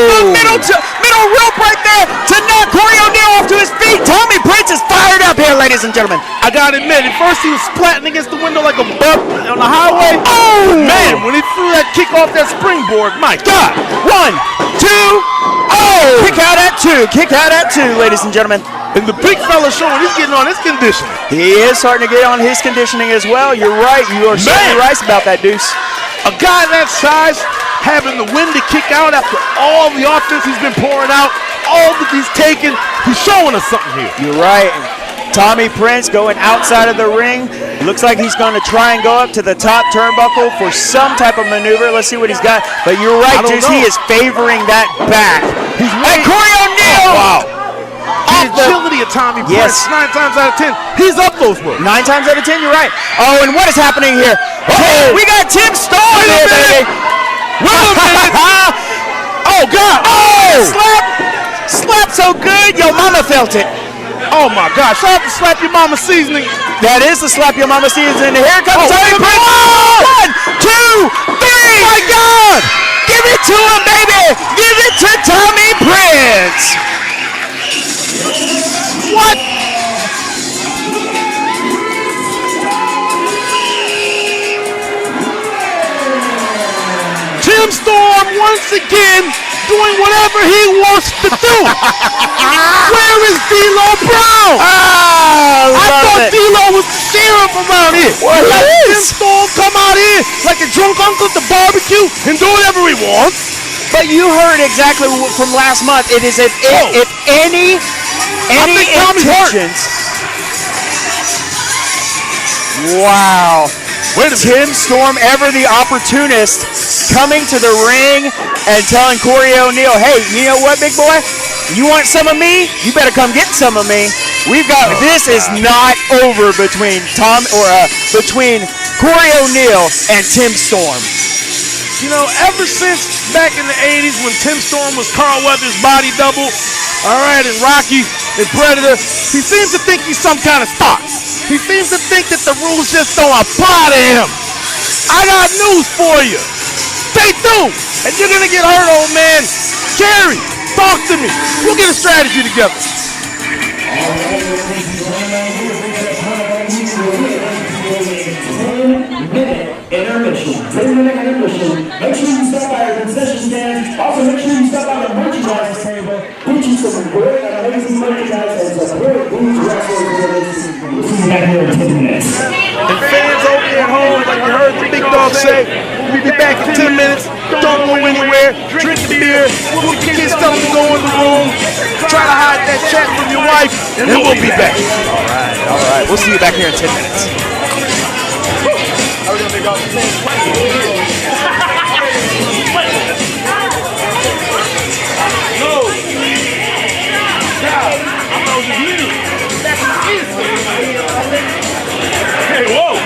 The middle rope right there to knock Corey O'Neal off to his feet. Tommy Prince is fired up here, ladies and gentlemen. I gotta admit, at first he was splatting against the window like a bug on the highway. Man, when he threw that kick off that springboard, my God. 1, 2, kick out at two, ladies and gentlemen. And the big fella showing he's getting on his conditioning. He is starting to get on his conditioning as well. You're right. You are certainly right about that, Deuce. A guy that size having the wind to kick out after all the offense he's been pouring out, all that he's taken, he's showing us something here. You're right. Tommy Prince going outside of the ring. Looks like he's going to try and go up to the top turnbuckle for some type of maneuver. Let's see what he's got. But you're right, Deuce. He is favoring that back. He's and Corey O'Neal! Wow. The agility of Tommy Prince, 9 times out of 10, he's up those roads. 9 times out of 10, you're right. Oh, and what is happening here? We got Tim Storm here, baby. Wait a minute. Oh, God. Slap so good, yo mama felt it. Oh, my God. Shout out to Slap Your Mama seasoning. That is the Slap Your Mama seasoning. Here comes Tommy Prince. 1, 2, 3. My God. Give it to him, baby. Give it to Tommy Prince. What? Tim Storm once again doing whatever he wants to do. Where is D'Lo Brown? I thought D'Lo was the sheriff around here. Well, Let he Tim is. Storm come out here like a drunk uncle at the barbecue and do whatever he wants. But you heard exactly from last month. It is if any intentions. Wow. Wait a minute. Tim Storm, ever the opportunist, coming to the ring and telling Corey O'Neal, hey, you know what, big boy? You want some of me? You better come get some of me. We've got this is not over between between Corey O'Neal and Tim Storm. You know, ever since back in the 80s when Tim Storm was Carl Weathers' body double, all right, and Rocky and Predator, he seems to think he's some kind of star. He seems to think that the rules just don't apply to him. I got news for you. Stay tuned, and you're going to get hurt, old man. Jerry, talk to me. We'll get a strategy together. Intermission. 10-minute intermission. Make sure you stop by our concession stand. Also, make sure you stop by the merchandise table. Get you some great amazing merchandise and some great booze wrestling. We'll see you back here in 10 minutes. And fans over there at home, like you heard the big dog say, we'll be back in 10 minutes. Don't go anywhere. Drink the beer. We'll get stuff to go in the room. Try to hide that chat from your wife, and we'll be back. All right. We'll see you back here in 10 minutes. Hey, whoa!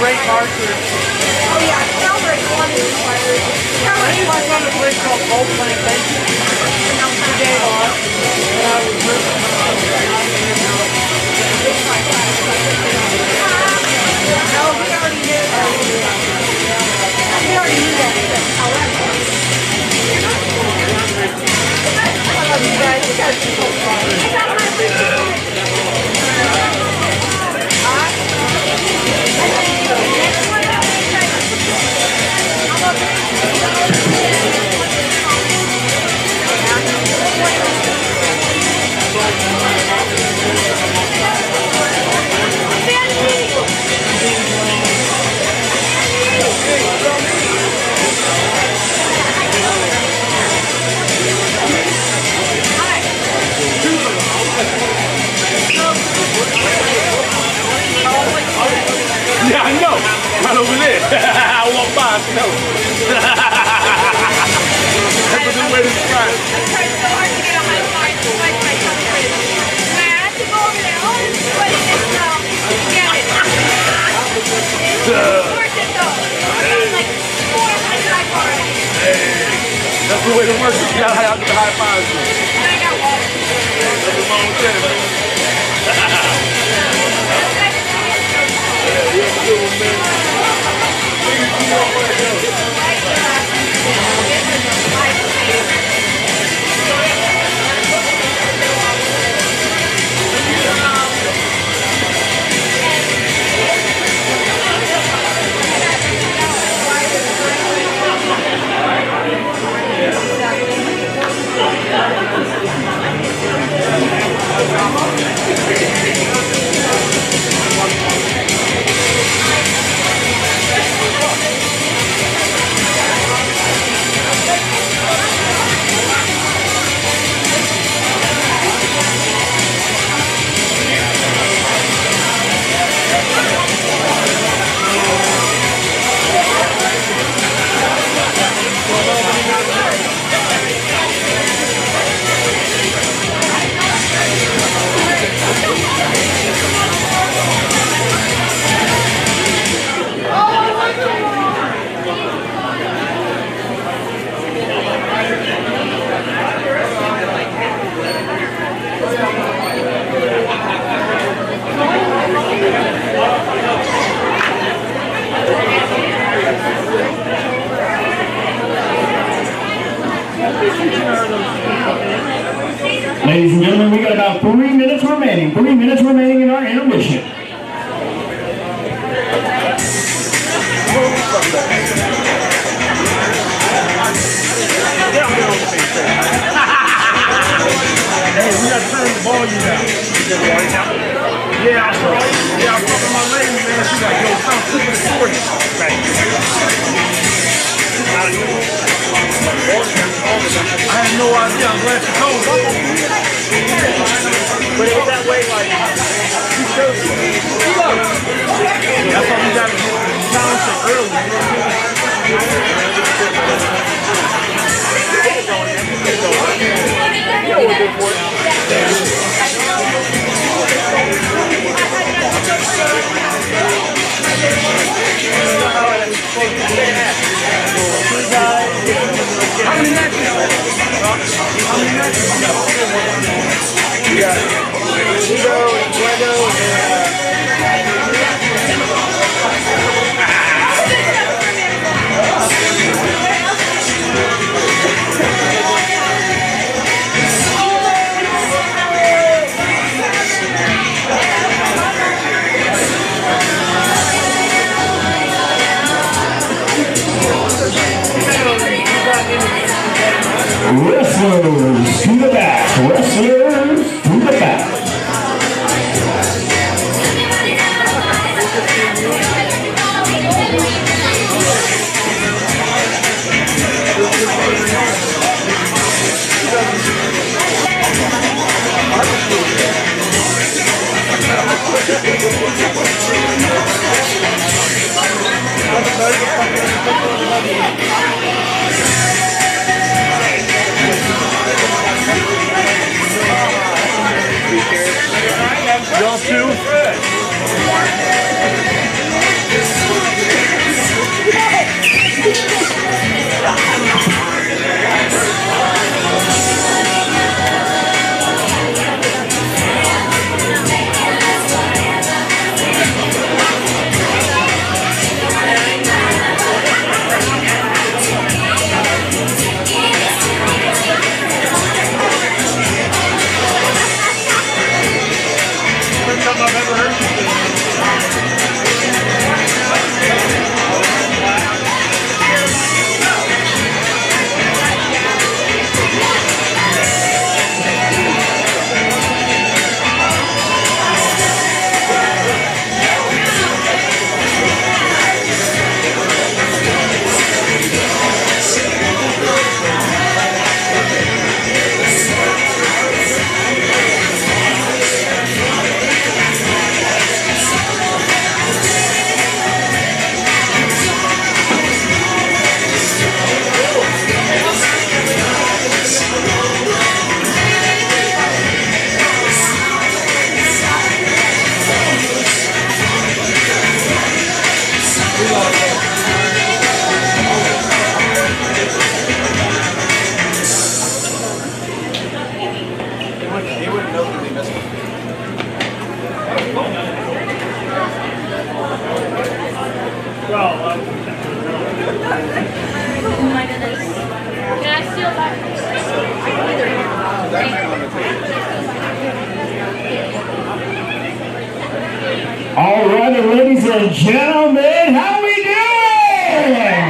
great car crew. Oh yeah, Calvert wanted to play. I was on a place called Gold Plantation. The day off. And I was no, we already knew that. We already knew that. I love you guys. You guys are so fun. Yeah, I know. Right over there. I walk by, I know. That's a good way to describe it. I tried so hard to get a high five to like my country. And I had to go over there. Oh, this is what it is now. Get it. It's worth it though. I got like 4 high fives. That's the way to work. You gotta get the high fives. And I got water. That's the wrong with that, man. Ladies and gentlemen, we got about 3 minutes remaining. 3 minutes remaining in our intermission. Hey, we gotta turn the volume down. Yeah, I'm talking to my lady, man. She's like, yo, sound super story. I had no idea. I'm glad you told me. But it was that way, like, you chose it. That's why we got to challenge it early. How many matches? How many matches? We got Fuego and Fuego Wrestlers to the back. Wrestlers to the back. Y'all too? First time I've ever heard you say All right, ladies and gentlemen, how we doing?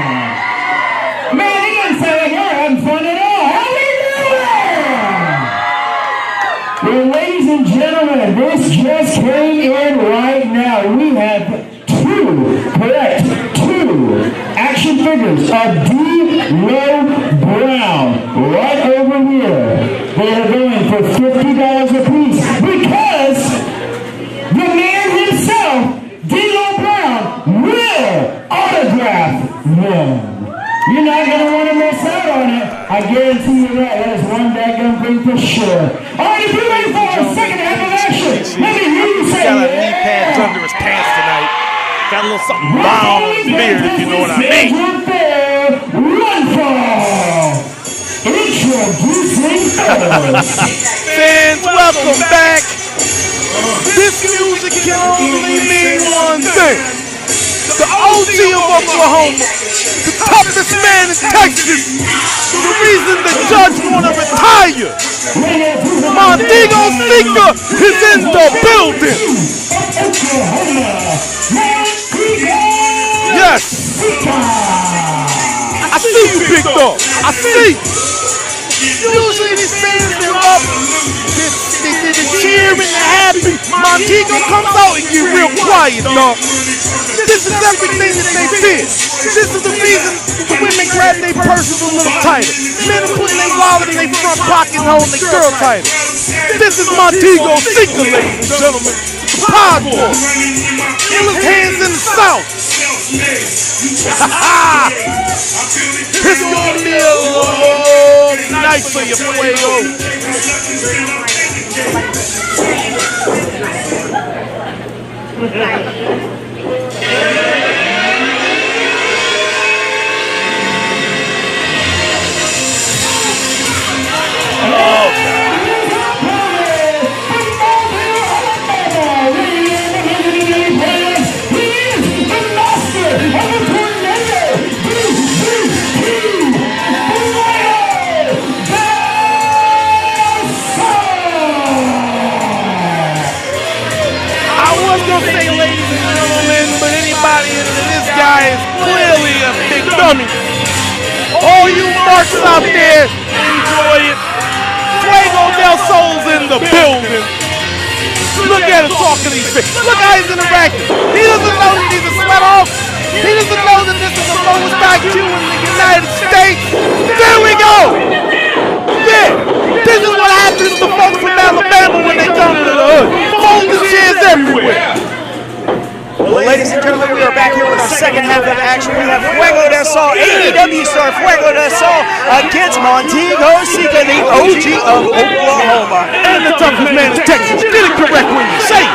Man, you didn't say like you're having fun at all. How we doing? Well, ladies and gentlemen, this just came in right now. We have two action figures of D-Lo Brown right over here. They are going for $50 a piece because the man himself, D-Lo Brown, will autograph them. You're not going to want to miss out on it. I guarantee you that. That is one daggone thing for sure. All right, if you're ready for our second half of action, let me hear you say, got a knee pads under his pants tonight. Got a little something brown on his beard, if you know what I mean. Introducing Fans, welcome back. This music can only mean one thing. The OG of Oklahoma, the toughest man in Texas, the reason the judge want to retire, Montego Sika is in the building. Yes. I see you, big dog. I see. Usually these fans, they're up. They're cheering and happy. Montego comes out and get real quiet, dog. This is everything that they did. This is the reason the women grab their purses a little tighter. Men are putting their wallet in their front pocket and holding their girl tighter. This is Montego Sika, ladies and gentlemen. Pod War. Illest hands in the South. It's gonna be a long night for you, Fuego. All you marks out there, enjoy it. Fuego del Sol's in the building. Look at him talking to these fish. Look how he's interacting. He doesn't know he needs to sweat off. He doesn't know that this is the lowest IQ in the United States. There we go. Yeah, this is what happens to folks from Alabama when they come to the hood. Folding chairs everywhere. Well, ladies and gentlemen, we are back here with our second half of action. We have Fuego del Sol, AEW star Fuego del Sol against Montego Sika, the OG of Oklahoma. And the toughest man in Texas. Get it correct when you say it.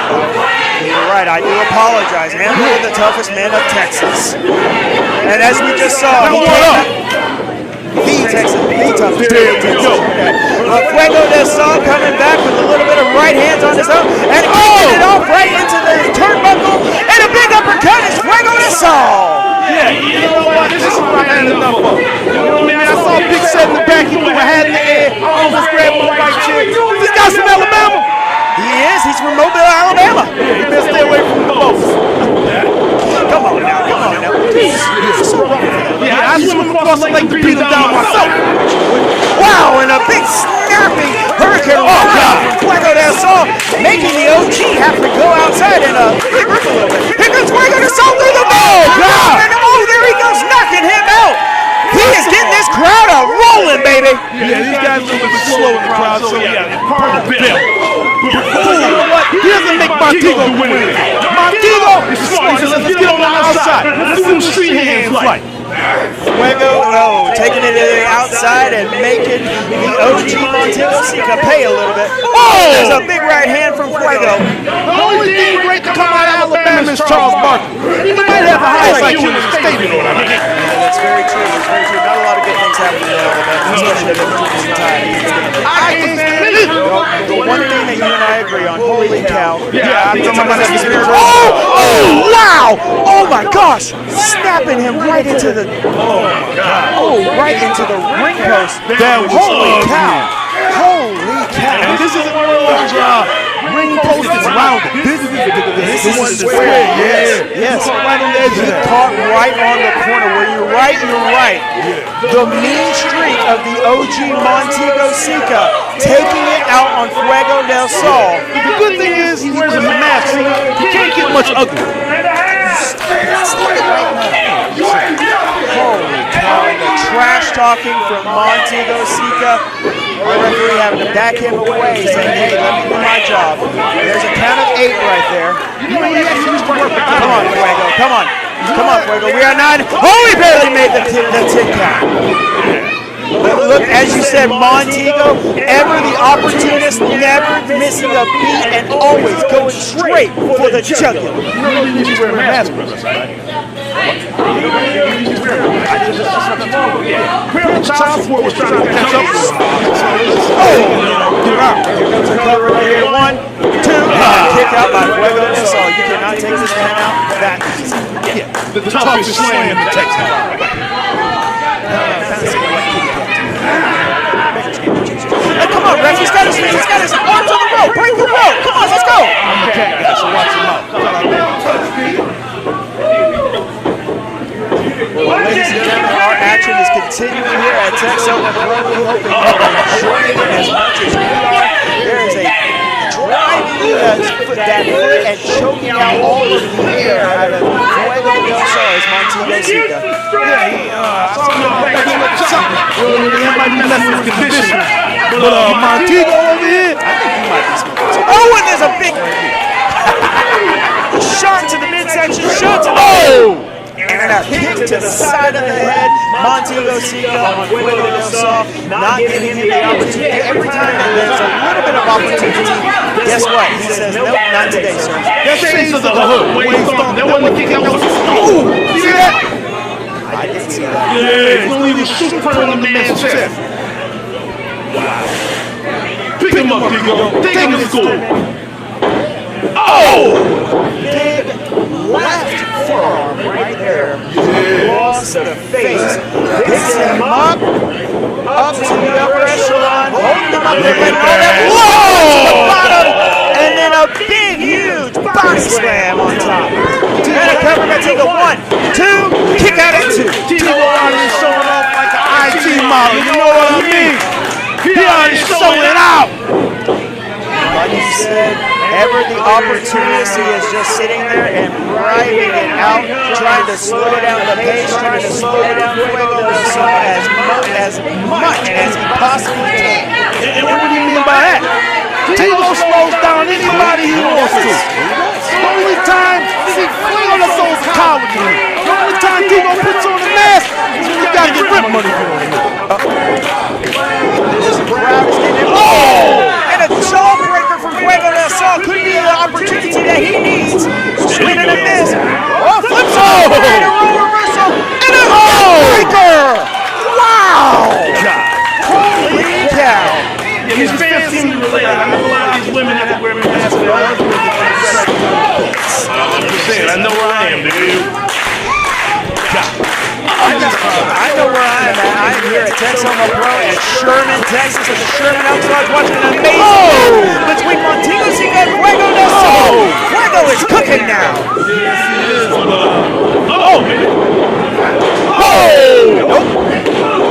You're right, I do apologize. And we're the toughest man of Texas. And as we just saw, he came up. The toughest man of Texas. Fuego del Sol coming back with a little bit of right hands on his own. And kicking it off right into the turnbuckle. And a big uppercut is Fuego del Sol. Yeah, you know what? This is what I had enough of. You know what I mean? I saw Big Set in the back. He threw a hat in the air. Almost grabbed my right chair. This guy's from Alabama. He is. He's from Mobile, Alabama. Yeah, you better stay away from the boats. Come on now. Come on now. Yeah, I swim across the lake to beat him down myself. Wow, and a big snapping hurricane from Fuego del Sol, making the OG have to go outside and regroup a little bit. Here comes Fuego del Sol through the ball. Oh, there he goes, knocking him out. He is getting this crowd rolling, baby. Yeah, these guys are a little bit slow in the crowd, so yeah, part of the bell. You know what? He doesn't make Montego win it. Montego is smart. He says, let's get on the outside. Let's do some street hands like. Fuego, taking it to the outside and making the OG Montego Sika pay a little bit. Oh, there's a big right hand from Fuego. The only thing great to come out of Alabama is Charles Barkley. He might have the highest IQ in the state, you know what I mean? That's very true. That's very true. Not a lot of good things happen in Alabama, especially if it's time. I can't stand it. The one thing that you and I agree on, holy cow. Yeah, I'm talking about that. Oh, wow! Oh my gosh! Snapping him right into the right into the ring post. Holy cow! Holy cow! And this isn't one of those ring posts that's rounded. This is one that's square. Yes. Right on the edge of that. Caught right on the corner. Where you're right, you're right. The mean streak of the OG Montego Sika taking it out on Fuego del Sol. The good thing is he wears a mask. He can't get much uglier. Holy cow, the trash talking from Montego Sika. The referee having to back him away, saying, hey, let me do my job. There's a count of 8 right there. Come on, Fuego, come on. Come on, Fuego, we are 9. Oh, we barely made the 10 count. But look, as you said, Montego, ever the opportunist, never missing a beat and always going straight for the jugular. Child support was trying to catch up with him. Here comes the cover right here. 1, 2, kick out by Fuego del Sol. You cannot take this man out that easy. Yeah, the toughest slam in Texas. Come on, Ref, he's got his action is continuing here at Texoma. We hope that you are enjoying it as much as we are. There is a driving that foot and choking out all of the air out of Fuego del Sol as Montego Sika. But Montego over here, I think he might be smoking. Oh, and there's a big shot to the midsection, shot to the and a kick to the side of the head. Montego Sika on Fuego del Sol, not giving him the opportunity. Every time there's a little bit of opportunity, guess what? He says, nope, not today, sir. that's shades of the hood. When he stomped, that wasn't the kick, that was see that? I didn't see that. Yeah, he's only was shooting from the man's chest. Wow. Pick him up, Tigo. Take him to school. Oh! Big left forearm right there. Across the face. Picks him up to the upper echelon. Holding him up there. Whoa! To the bottom. And then a big, huge body slam on top. And a cover by Tigo. 1, 2, kick out at 2. Tigo already showing off like an IG model. You know what I mean? He already showing it out. Like you said, ever the opportunity is just sitting there and driving it out, trying to slow down the pace, trying to slow down Fuego del Sol as much as he possibly can. And what do you mean by that? Tigo slows down anybody he wants to. The only time, see, Fuego del Sol's a coward to me. The only time Tigo puts on a mask is when you gotta get rip money for him. This crowd is getting and a jawbreaker from Fuego del Sol could be the opportunity that he needs. Swing and a miss. Oh, flips over and a roll reversal and a jawbreaker. Wow! Holy cow! Yeah, these fans seem to relate. I know a lot of these women have to wear masks for their husbands. I know where I am, dude. I know where I am at. I am here at Texoma Pro at Sherman, Texas, at the Sherman Outside, watching an amazing match between Montego Sika and Fuego del Sol. Fuego is cooking now. Yes, he is. Oh, man.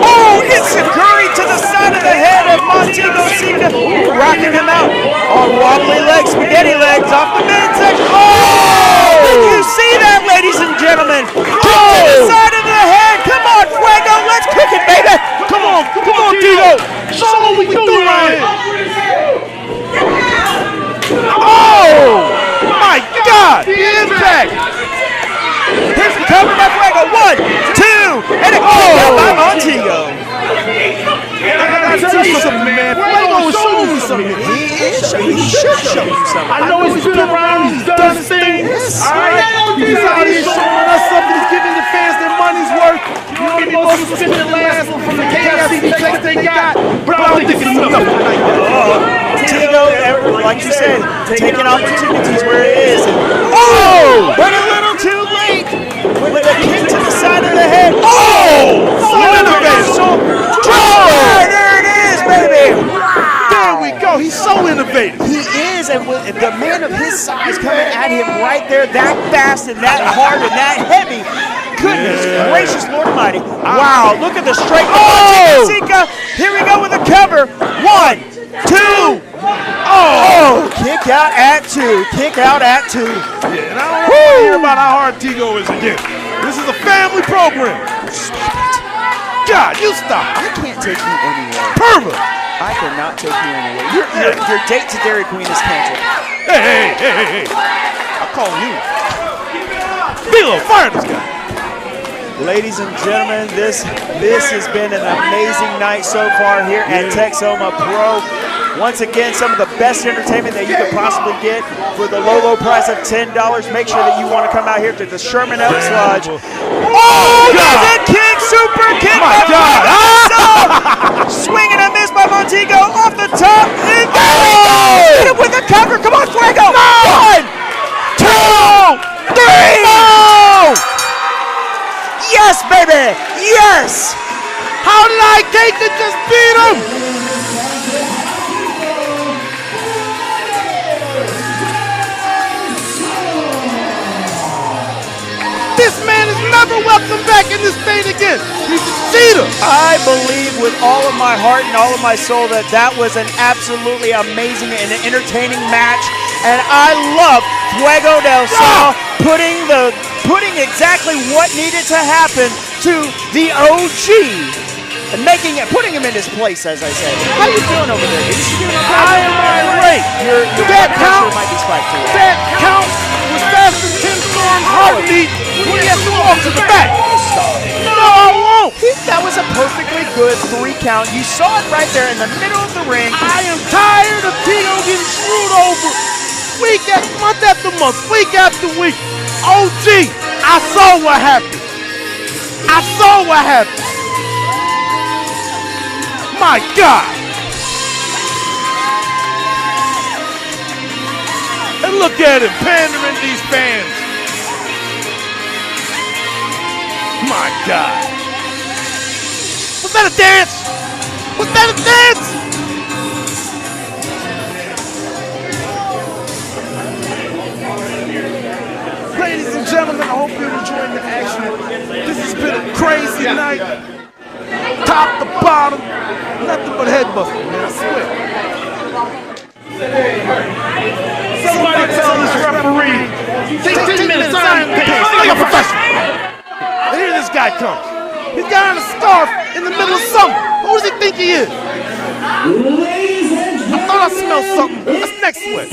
Oh, instant curry to the side of the head of Montego Sika, rocking him out on wobbly legs, spaghetti legs off the midsection. Oh! Did you see that, ladies and gentlemen? Kick to the side of the head. Come on, Fuego, let's cook it, baby. Come on, Tigo. Show them what we do around here. Oh, my God, the impact. Here's the cover by Fuego. 1, 2, and a kick out by Montego. I gotta tell you something, man. Fuego is showing me something. He should show you something. I know he's been around, he's done his thing. Alright, he's out here showing us something, he's giving the fans their money's worth. You know, maybe most of spend the last one from the KFC checks they got, but I don't think it's enough. Tigo, like you said, taking opportunities where it is. Oh! But a little too late with a kick to the side of the head. Oh! So innovative. There it is, baby. There we go. He's so innovative. He is, and with the man of his size coming at him right there, that fast and that hard and that heavy. Goodness gracious, Lord Almighty. Wow, look at the straight. Oh! Sika, here we go with a cover. 1, 2. Oh! Kick out at 2. Kick out at 2. Yeah, and I don't want to hear about how hard Tigo is again. This is a family program. Stop it. God, you stop. I can't take you anywhere. Pervert. I cannot take you anywhere. Your date to Dairy Queen is canceled. Hey. I'm calling you. Bilo, fire this guy. Ladies and gentlemen, this has been an amazing night so far here at Texoma Pro. Once again, some of the best entertainment that you could possibly get for the low price of $10. Make sure that you want to come out here to the Sherman Elks Lodge. Oh, there's a kick, super kick by Fuego. Swing and a miss by Montego off the top. And hit him with a cover. Come on, Fuego. 1, 2, 3. No! Yes, baby. Yes. How did I take to just beat him? This man is nothing. never welcome back in this state again. He's a cheater. I believe with all of my heart and all of my soul that that was an absolutely amazing and entertaining match. And I love Fuego del Sol putting exactly what needed to happen to the OG and putting him in his place, as I said. How you doing over there, dude? You doing okay? I am irate. That count might be spiked too. That count was faster than 10 Storm's heartbeat when he has to walk to the back. No, I won't. That was a perfectly good 3 count. You saw it right there in the middle of the ring. I am tired of Tito getting screwed over month after month, week after week. OG, I saw what happened. I saw what happened. My God. And look at him pandering these fans. My God. Was that a dance? Was that a dance? Ladies and gentlemen, I hope you're enjoying the action. This has been a crazy night. Top to bottom, nothing but head busting, man, I swear. Somebody tell this referee, take 10 minutes, I'm like a professional. And here this guy comes. He's got on a scarf in the middle of summer. Who does he think he is? I thought I smelled something. That's next to it.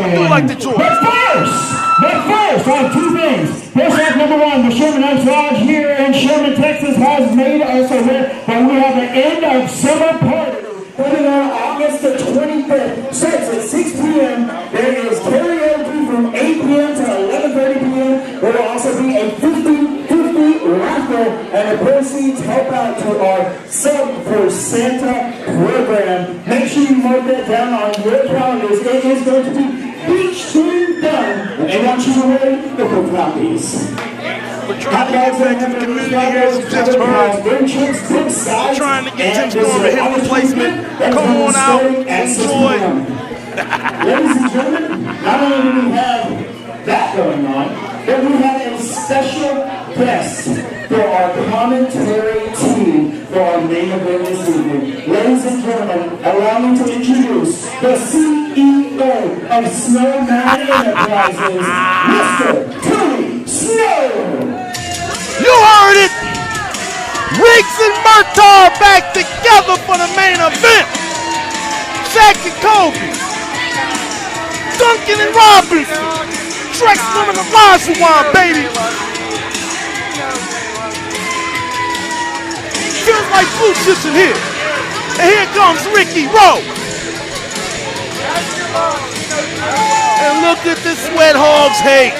I do like the joy. But first, on 2 things. First off, number 1, the Sherman Entourage here in Sherman, Texas has made us aware that we have an end of summer party coming on August the 25th. Starts at 6 p.m. There is karaoke from 8 p.m. to 11:30 p.m. There will also be a 50-50 raffle, and the proceeds help out to our Sub for Santa program. Make sure you mark that down on your calendars. It is going to be beach team done, and want you to wear the copies. We're trying to get back to the community here, as you just heard. We're trying to get Tim Storm a hip replacement. Come on out, enjoy. Ladies and gentlemen, not only do we have that going on, but we have a special guest for our commentary team for our main event this evening. Ladies and gentlemen, allow me to introduce the CEO of Snowman Enterprises, Mr. Tony Snow. You heard it! Riggs and Murtaugh back together for the main event. Shaq and Kobe, Duncan and Robinson, Drexler and Olajuwon, baby. Feels like blue chips in here. And here comes Ricky Rowe. And look at this Sweat Hogs hate.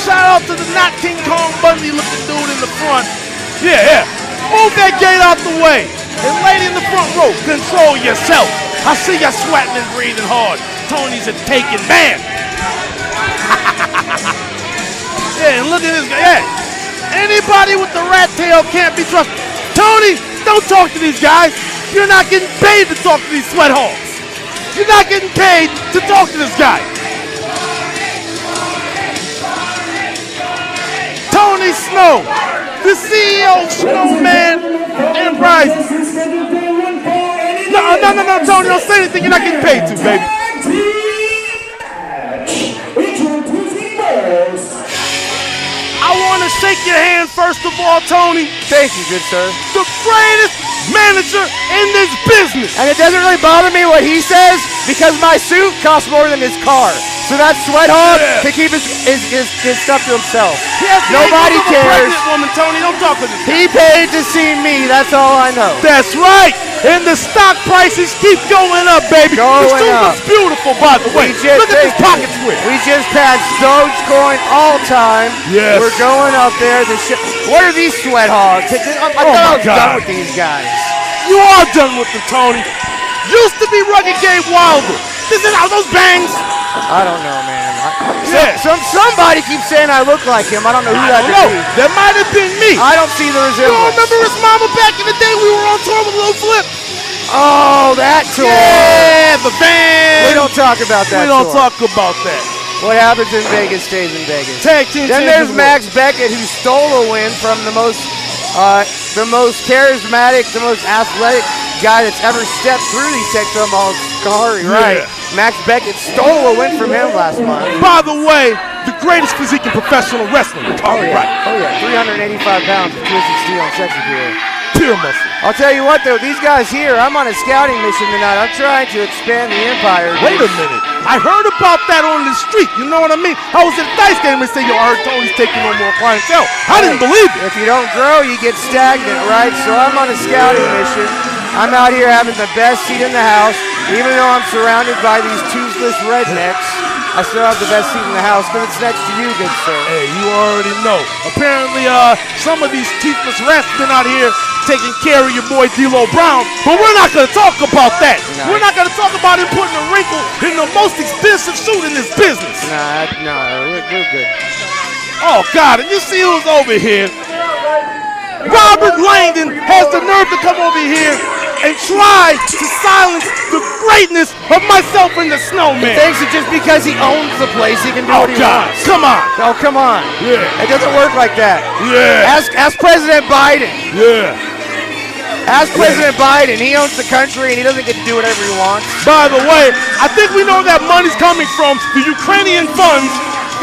Shout out to the not King Kong Bundy looking dude in the front. Yeah. Move that gate out the way. And lady in the front row, control yourself. I see you sweating and breathing hard. Tony's a taken man. Yeah, and look at this guy. Yeah. Anybody with the rat tail can't be trusted. Tony, don't talk to these guys. You're not getting paid to talk to these Sweat Hogs. You're not getting paid to talk to this guy. Tony Snow, the CEO of Snowman Enterprises. No, Tony, don't say anything you're not getting paid to, baby. I want to shake your hand first of all, Tony. Thank you, good sir. The greatest manager in this business. And it doesn't really bother me what he says because my suit costs more than his car. So that Sweat Hog can keep his stuff to himself. Nobody cares. Woman, Tony, don't talk to this. He paid to see me. That's all I know. That's right. And the stock prices keep going up, baby. This suit looks beautiful, by the way. Look at this pocket switch. We just passed Dogecoin all time. Yes. We're going up there. What are these Sweat Hogs? I thought I was done with these guys. You are done with them, Tony. Used to be Rugged Gabe Wilder. This is how those bangs. I don't know, man. Somebody keeps saying I look like him. I don't know who that is. That might have been me. I don't see the You resemblance. don't remember his mama back in the day? We were on tour with Lil Flip. Oh, that tour. Yeah, the band. We don't talk about that We don't tour. talk about that. What happens in Vegas stays in Vegas. Tag team Then there's champions. Max Beckett, who stole a win from the most charismatic, the most athletic guy that's ever stepped through these Texoma halls. Right. Max Beckett stole a win from him last month. By the way, the greatest physique in professional wrestling. Oh yeah, 385 pounds of twisted steel and sex appeal. Pure muscle. I'll tell you what though, these guys here, I'm on a scouting mission tonight. I'm trying to expand the empire. Wait a minute. I heard about that on the street. You know what I mean? I was at a dice game and said, yo, I heard Tony's taking on more clientele. I didn't believe it. If you don't grow, you get stagnant, right? So I'm on a scouting mission. I'm out here having the best seat in the house. Even though I'm surrounded by these toothless rednecks, I still have the best seat in the house because it's next to you, good sir. Hey, you already know. Apparently, some of these teethless rats been out here taking care of your boy D'Lo Brown, but we're not going to talk about that. No. We're not going to talk about him putting a wrinkle in the most expensive suit in this business. We're good. Oh, God, and you see who's over here? Robert Langdon has the nerve to come over here and try to silence the greatness of myself and the Snowman. Thinks that just because he owns the place, he can do what he God, wants. come on. Oh, come on. Yeah. It doesn't work like that. Yeah. Ask President Biden. Yeah. Ask President Biden. He owns the country and he doesn't get to do whatever he wants. By the way, I think we know that money's coming from the Ukrainian funds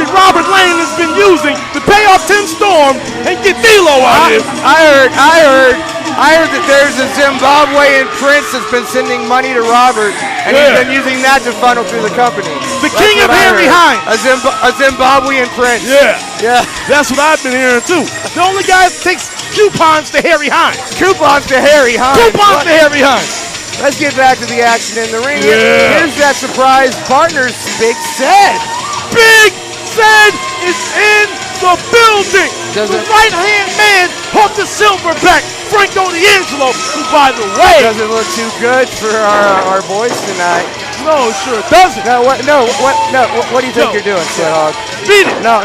that Robert Lane has been using to pay off Tim Storm and get D'Lo out here. I heard that there's a Zimbabwean prince that's been sending money to Robert, and he's been using that to funnel through the company. The king of Harry Hines. A Zimbabwean prince. Yeah. That's what I've been hearing too. The only guy that takes coupons to Harry Hines. Coupons to Harry Hines. Coupons to Harry Hines. Let's get back to the action in the ring. Yeah. Here's that surprise partners, Big Said. Big Said is in the building. The right-hand man of the Silverback, Franco D'Angelo, who, by the way, doesn't look too good for our boys tonight. No, it sure doesn't. What do you think you're doing, Shithog? Beat it. No.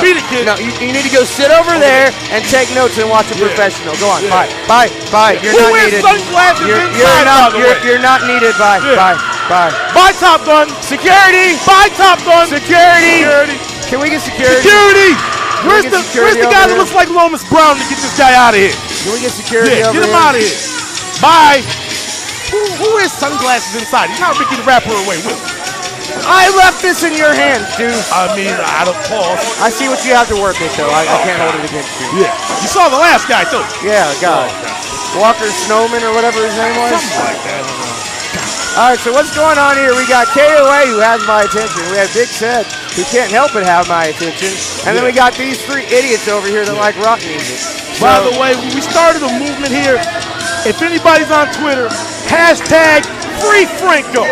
Beat it, kid. No, you need to go sit over there and take notes and watch a professional. Go on. Bye. You're Who not wears needed. sunglasses inside, by the way? You're not needed. Bye. Bye, Top Gun. Security. Bye, Top Gun. Security. Can we get security? Security. Where's get the security guy over that here? looks like Lomas Brown to get this guy out of here? Can we get security over Get him here? out of here. Bye. Who wears sunglasses inside? He's not Ricky the Rapper away with him. I left this in your hands, dude. I mean, out of pause. I see what you have to work with, though. I can't hold it against you. Yeah. You saw the last guy, too. Yeah, God. Walker Snowman or whatever his name was. Something like that. I don't know. All right, so what's going on here? We got KOA, who has my attention. We have Big Said, who can't help but have my attention. And then we got these three idiots over here that like rock music. By the way, we started a movement here. If anybody's on Twitter, hashtag Free Franco.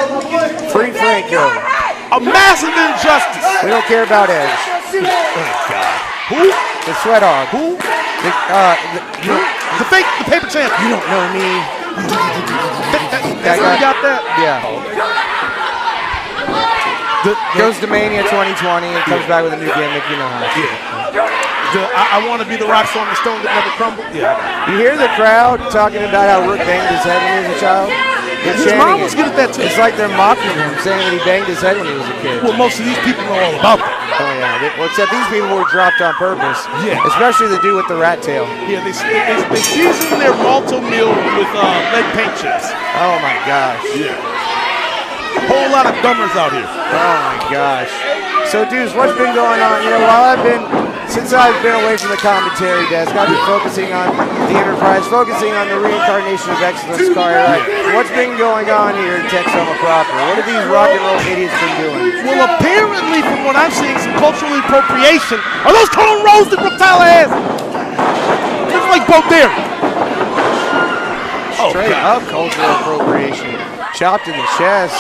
Free Franco. A massive injustice. We don't care about Edge. Oh, God. Who? The Sweat Hog. Who? The paper champ. You don't know me. That's where you got that? Yeah. Goes to Mania 2020 and comes back with a new gimmick. You know how. I want to be the rock on the stone that never crumbled. Yeah. You hear the crowd talking about how Rook banged his head when he was a child? His mom was good at that too. It's like they're mocking him, saying that he banged his head when he was a kid. Well, most of these people know all about that. Oh yeah. Well, except these people were dropped on purpose. Yeah. Especially the dude with the rat tail. Yeah, they season their malto meal with lead paint chips. Oh my gosh. Yeah. Whole lot of dummers out here. Oh my gosh. So, dudes, what's been going on? You know, since I've been away from the commentary desk, I've been focusing on the Enterprise, focusing on the reincarnation of excellence car. Right? What's been going on here in Texoma proper? What have these rock and roll idiots been doing? Well, apparently, from what I'm seeing, some cultural appropriation. Are those cone rolls that Brooke Tyler has? It's like Bo Derry. Straight up cultural appropriation. Chopped in the chest.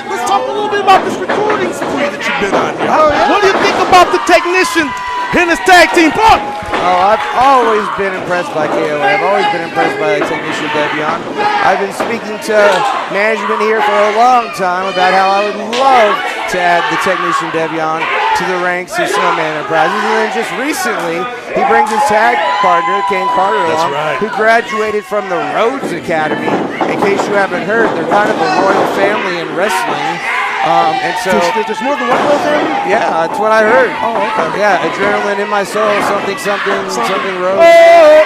Let's talk a little bit about this recording spree that you've been on here. Oh, yeah? What do you think about the technician in his tag team partner? Oh, I've always been impressed by KOA. I've always been impressed by Technician Devion. I've been speaking to management here for a long time about how I would love to add the Technician Devion to the ranks of Snowman Enterprises. And then just recently, he brings his tag partner, Kane Carter, along, who graduated from the Rhodes Academy in case you haven't heard, they're kind of a royal family in wrestling. And so There's more than one royal family? yeah, that's what I heard. Oh, okay. Yeah, adrenaline in my soul, something rose.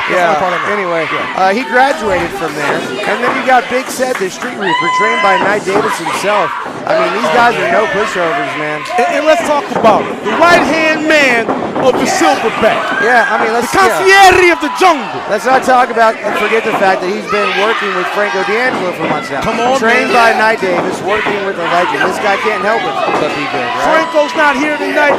Yeah. Anyway, he graduated from there, and then you got Big Sed, the Street Reaper, trained by Knight Davis himself. I mean, these guys are no pushovers, man. And let's talk about it. The right-hand man of the silverback. Yeah, I mean, The concierge of the jungle. let's not talk about and forget the fact that he's been working with Franco D'Angelo for months now. Come on, trained man. by Knight Davis, working with a legend. This guy can't help it but be good, right? Franco's not here tonight.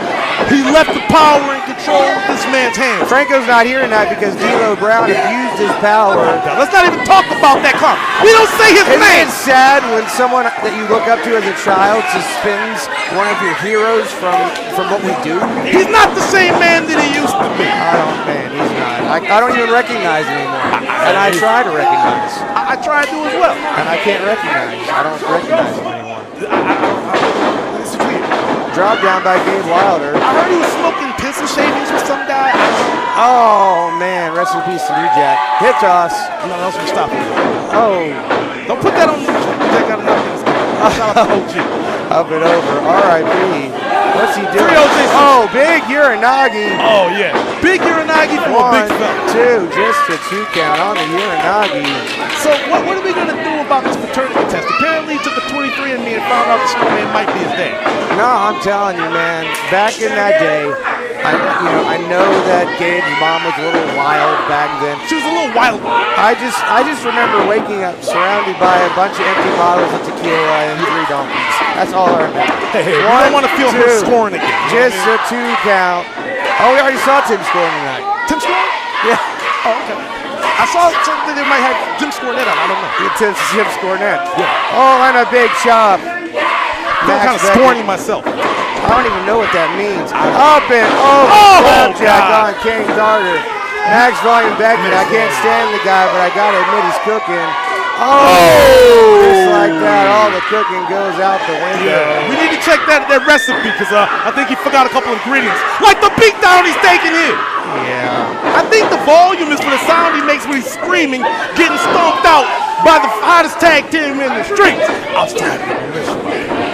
He left the power and control of this man's hands. Franco's not here tonight because D'Lo Brown abused his power. Now, let's not even talk about that car. We don't say his Isn't name. it sad when someone that you look up to as a child suspends one of your heroes from what we do? He's not the same man that he used to be. He's not. I don't even recognize him anymore. And I try to recognize. I try to do as well. And I can't recognize. I don't recognize him anymore. It's weird. Drop down by Gabe Wilder. I heard he was smoking pencil shavings with some guy. Oh, man. Rest in peace to you, Jack. Hip toss. No, that's what stop it. Oh. Don't put that on YouTube. That got nothing. Up and over. R.I.P. What's he doing? 306. Oh, big Uranagi. Oh, yeah. Big Uranagi from a big fella. 1, 2, just a 2 count on the Uranagi. So what are we going to do about this paternity test? Apparently he took a 23andMe and found out the snowman might be his dad. No, I'm telling you, man. Back in that day, I know that Gabe's mom was a little wild back then. She was a little wild. I just remember waking up surrounded by a bunch of empty bottles of tequila and 3 donkeys. That's all I remember. Hey, we don't want to feel her scoring again. Just a 2 count. Oh, we already saw Tim scoring tonight. Tim scoring? Yeah. Oh, okay. I saw something they might have Tim scoring that out. I don't know. Tim scoring that. Yeah. Oh, and a big chop. I'm kind of scorning myself. I don't even know what that means. Up and over. Slapjack on King Carter. Max Volume Beckman. I can't stand the guy, but I got to admit he's cooking. Oh! Just like that, all the cooking goes out the window. Yeah. We need to check that recipe because I think he forgot a couple ingredients. Like the beatdown he's taking here. Yeah. I think the volume is for the sound he makes when he's screaming, getting stomped out by the hottest tag team in the streets. Outside of the Intermission.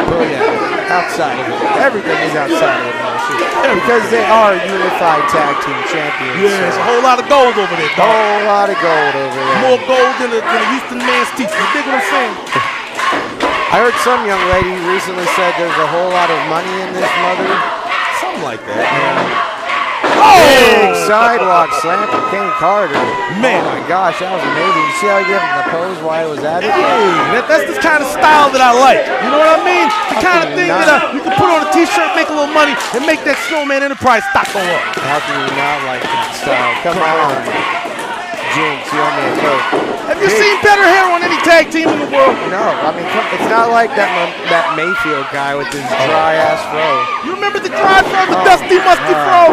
Oh, yeah. Outside of it. Everything is outside of it. Because they are unified tag team champions. Yeah, there's a whole lot of gold over there, A dog. whole lot of gold over there. More gold than a Houston man's teeth. You dig what I'm saying? I heard some young lady recently said there's a whole lot of money in this mother. Something like that. Big sidewalk slam from King Carter. Man. Oh my gosh, that was amazing. You see how he gave him the pose while he was at it? Hey, that's the kind of style that I like. You know what I mean? The kind of thing that you can put on a t-shirt, make a little money, and make that Snowman Enterprise stock go up. How can you not like that style? Come on. Jinx, you owe me a Coke. Have you seen better hair on any tag team in the world? No, I mean, it's not like that Mayfield guy with his dry-ass fro. You remember the dry fro, the dusty, musty fro?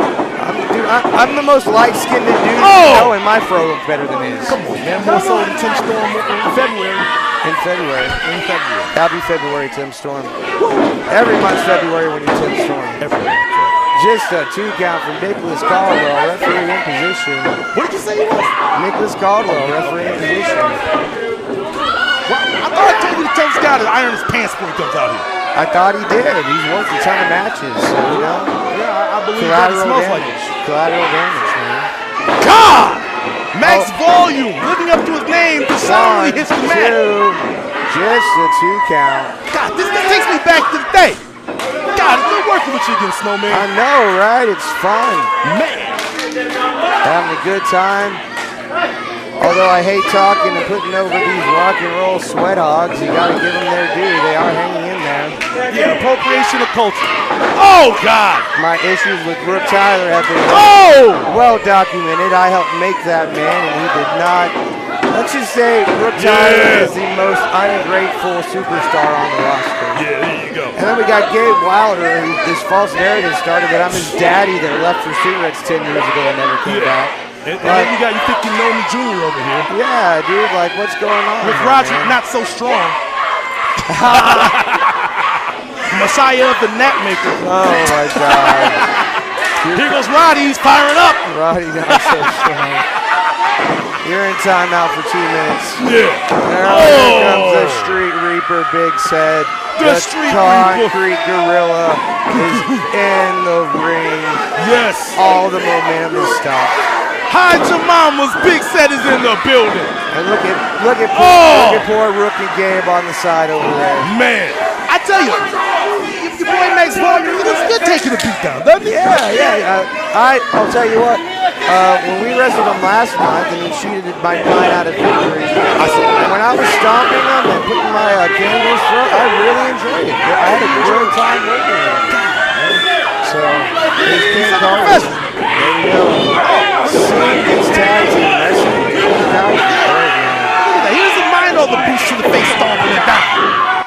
I'm the most light-skinned dude you know, and my fro looks better than his. Come on, man. More so than Tim Storm in February. In February. Happy February, Tim Storm. Every month's February when you Tim Storm. Just a 2 count from Nicholas Caldwell, referee in position. What did you say he was? Nicholas Caldwell, referee in position. Well, I thought I told you to tell this guy to iron his pants before he comes out here. I thought he did. He's worked a ton of matches, so, you know. Yeah, I believe that it smells like it. Collateral damage, man. God! Max Volume, living up to his name, to soundly his command. 2, just a 2 count. God, this takes me back to the day. God, it's good working with you again, Snowman. I know, right? It's fun. Man. Having a good time. Although I hate talking and putting over these rock and roll sweat hogs, you gotta give them their due. They are hanging in there. Yeah, appropriation of culture. Oh, God. My issues with Brooke Tyler have been well documented. I helped make that man, and he did not. Let's just say Brooke Tyler is the most ungrateful superstar on the roster. Yeah, there you go. And then we got Gabe Wilder, who this false narrative started that I'm his daddy that left for cigarettes 10 years ago and never came back. And then you got you think you know me Jr. over here. Yeah, dude, like what's going on? With here, Roger man? not so strong. Messiah of the Nap Maker. Oh my God. Here goes Roddy, he's firing up. Roddy not so strong. You're in timeout for 2 minutes. Yeah. Here comes the Street Reaper, Big Said. The Street Concrete Gorilla is in the ring. Yes. All the momentum is stopped. Hide your mamas, Big Set is in the building. And look at poor rookie Gabe on the side over there. Man, I tell you, if your boy makes volume, he looks good taking a beat down, doesn't he? Yeah. I'll tell you what. When we wrestled him last month and he cheated my 9 out of victory, when I was stomping him and putting my cane in his throat, I really enjoyed it. I had a good time working with him. So, he's King Carter. There you go. It's tag team. That's he doesn't mind all the boosts to the face stomping and down.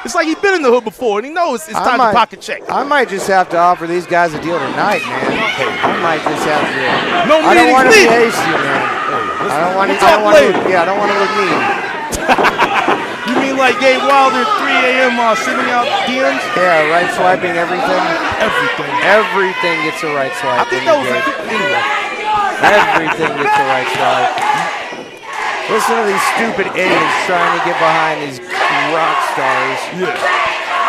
It's like he's been in the hood before and he knows it's time to pocket check. I might just have to offer these guys a deal tonight, man. I might just have to. No I don't want to be meetings, hasty, man. I don't want to look mean. You mean like Gabe Wilder at 3 a.m. sitting out DMs? Yeah, right swiping everything. Everything. Everything gets a right swipe. I think that was anyway. Everything gets a right swipe. Listen to these stupid idiots trying to get behind these rock stars. Yeah.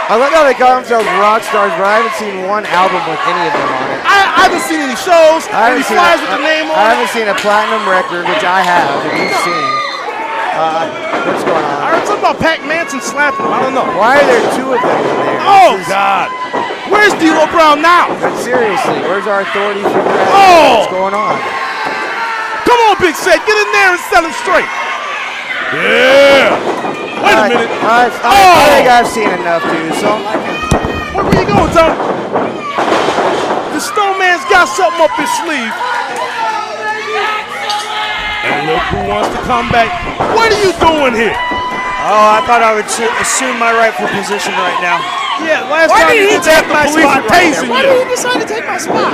I like how they call themselves rock stars, but I haven't seen one album with any of them on it. I haven't seen any shows, any flyers with the name on it. I haven't seen a platinum record, which I have, and you've seen. What's going on? I heard something about Pat Manson slapping him. I don't know. Why are there 2 of them in there? Oh, God. Where's D'Lo Brown now? But seriously, where's our authority figure? Oh! What's going on? Come on, Big Set. Get in there and set him straight. Yeah. Wait a minute. I think I've seen enough, dude. So where you going, Tom? The Snowman's got something up his sleeve. And look who wants to come back. What are you doing here? Oh, I thought I would assume my rightful position right now. Yeah, last time you did that, the police were tasing you. Why did he decide to take my spot?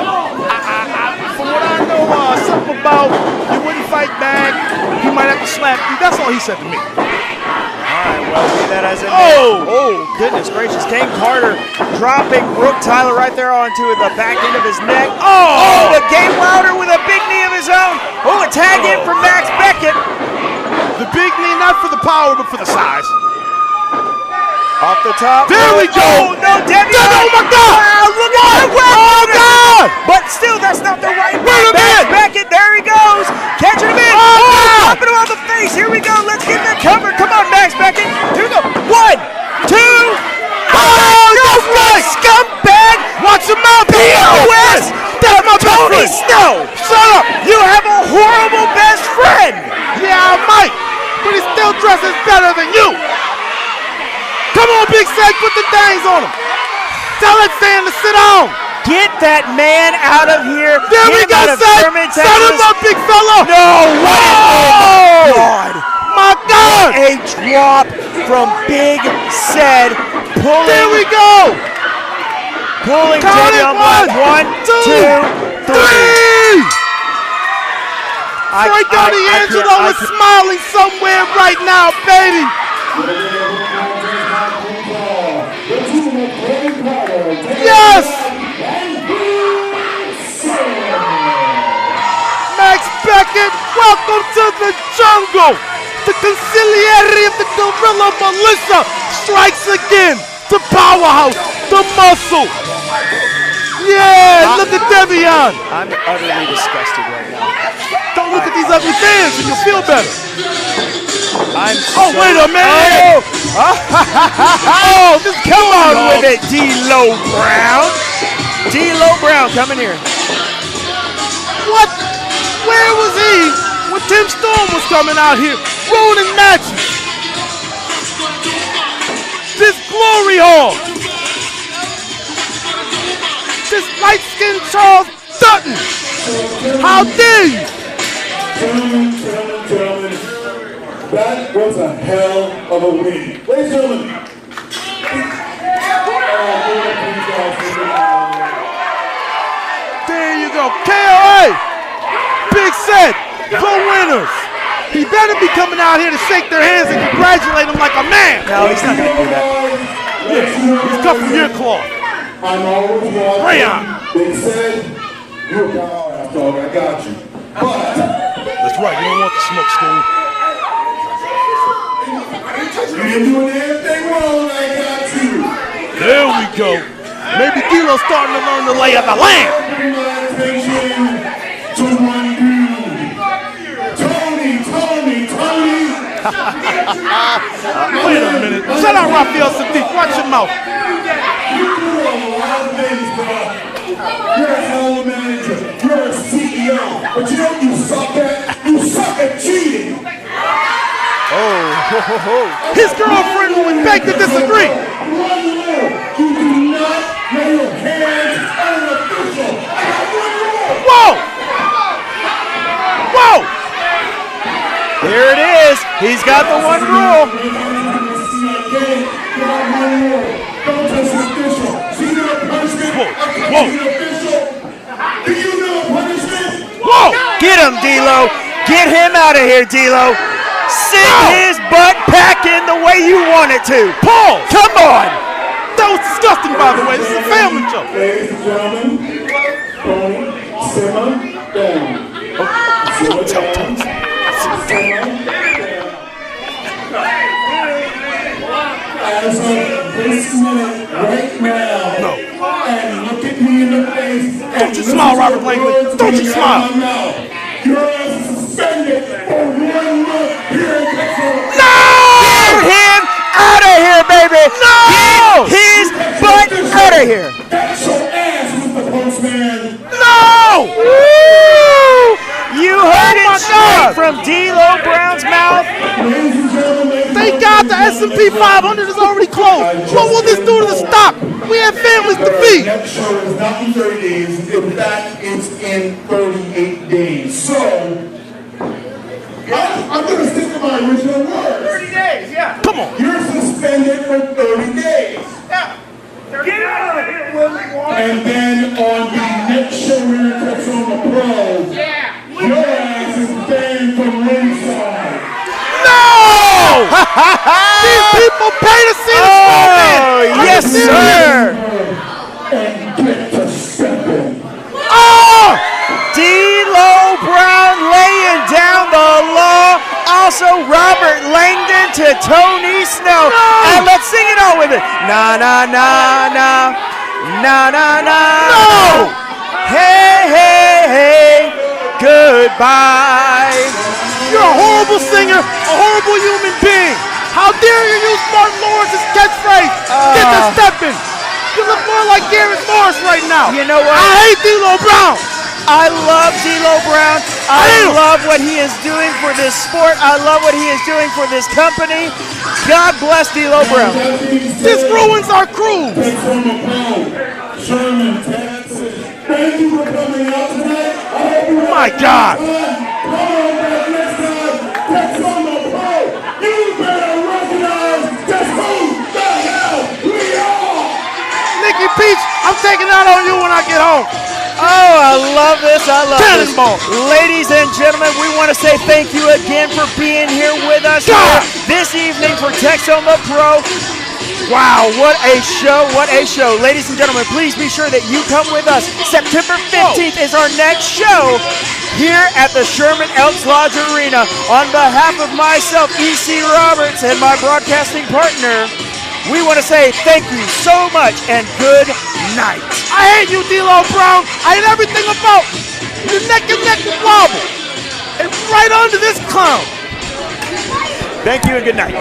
From what I know, something about you wouldn't fight back, he might have to slap you. That's all he said to me. Alright, well, be that as it may. Oh, goodness gracious. Kane Carter dropping Brooke Tyler right there onto the back end of his neck. But Gabe Wilder with a big knee of his own. A tag in for Max Beckett. The big knee, not for the power, but for the size. Off the top. There we go. Oh, no, Debbie. Oh, my God. Look at that. Oh, God. But still, that's not the right Wait a minute. Beckett, there he goes. Catching him in. Oh, Popping him on the face. Here we go. Let's get that cover. Come on, Max Beckett. Here we go. 1, 2. Oh, that's right. Scumbag. Watch him out. POS. That's my Tony best friend. Snow. Shut up. You have a horrible best friend. Yeah, I might, but he still dresses better than you. Come on, Big Sag, put the things on him. Tell that fan to sit down. Get that man out of here. There we go, Sag. Set him up, big fella. No, oh, God. My God. A drop from Big Said. There we go. Pulling Count JD it. on 1, 2, 3. Frank D'Angelo is smiling somewhere right now, baby. Yes! Max Beckett, welcome to the jungle. The conciliary of the Gorilla Militia strikes again. The powerhouse, the muscle. Yeah, look at Devion. I'm utterly disgusted right now. Don't look at these ugly fans and you'll feel better. Oh, wait a minute. Oh, just come on with it, D'Lo Brown. D'Lo Brown, coming here. What? Where was he when Tim Storm was coming out here ruining matches? This glory hall. This light-skinned Charles Dutton. How dare you? Gentlemen, that was a hell of a win. Ladies and gentlemen. There you go. KOA. Big Set. The winners. He better be coming out here to shake their hands and congratulate him like a man. No, he's not going to do that. Yeah, he's cut from your cloth. I'm always watching. Rayon. They said, you're a guy, I got you. But let's right. You don't want the smoke, Steve. You didn't do anything wrong, I got you. There we go. Maybe D'Lo's starting to learn the lay of the land. To one dude. Tony. Wait a minute. Shut up, Rafael Sadiq. Watch your mouth. You do a lot of things, bro. You're a hell of a manager. You're a CEO. But you know what you suck at? You suck at cheating. His girlfriend would beg to disagree. One rule. You do not lay your hands on an official. I have one rule. Whoa! Here it is. He's got the one rule. Don't touch the official. See the punishment? Whoa. Do you know punishment? Whoa! Get him, D'Lo. Get him out of here, D'Lo. Send his butt packing the way you want it to. Paul! Come on. That was disgusting, by the way. This is a family show. Ladies and gentlemen, Tony, simmer down. Simmer down. As of this minute, right now, and look at me in the face. Don't you smile, Robert Langley. Don't you smile. You're suspended for 1 month here in Texoma. Get him out of here, baby. No! Get his butt out of here. That's your ass, Mr. Postman. No! Woo! You heard my it straight God. from D'Lo Brown's mouth. Ladies and gentlemen, Thank God the S&P 500 is already closed. What will this do to the stock? We have families to the feed. next show is not in 30 days. In fact, it's in 38 days. So, I'm going to stick to my original words. 30 days, yeah. Come on. You're suspended for 30 days. Yeah. Get out of here, Willie Warren. And then on the next show here at Texoma Pro, your ass is banned from ringside. No! These people pay to see the snowman. Oh, yes, sir. And get to stepping. Oh! D'Lo Brown laying down the law. Also, Robert Langdon to Tony Snow. And let's sing it all with it. Na na na na. Na na na. No! Hey, hey, hey. Goodbye. You're a horrible singer, a horrible human being. How dare you use Martin Lawrence's catchphrase? Get to stepping. You look more like Garrett Morris right now. You know what? I hate D'Lo Brown. I love D'Lo Brown. I love what he is doing for this sport. I love what he is doing for this company. God bless D'Lo Brown. This ruins our cruise. Texoma Pro, Sherman, Texas. Thank you for coming out tonight. I hope you My God. come on back next time. Texoma Pro, you better recognize just who the hell we are. Nikki Peach, I'm taking out on you when I get home. Oh, I love this. I love Cannonball. this. Ladies and gentlemen, we want to say thank you again for being here with us God. this evening for Texoma Pro. Wow, what a show, what a show. Ladies and gentlemen, please be sure that you come with us. September 15th is our next show here at the Sherman Elks Lodge Arena. On behalf of myself, E.C. Roberts, and my broadcasting partner, we want to say thank you so much and good night. I hate you, D'Lo Brown. I hate everything about you. Your neck and neck will wobble. And right under this clown. Thank you and good night.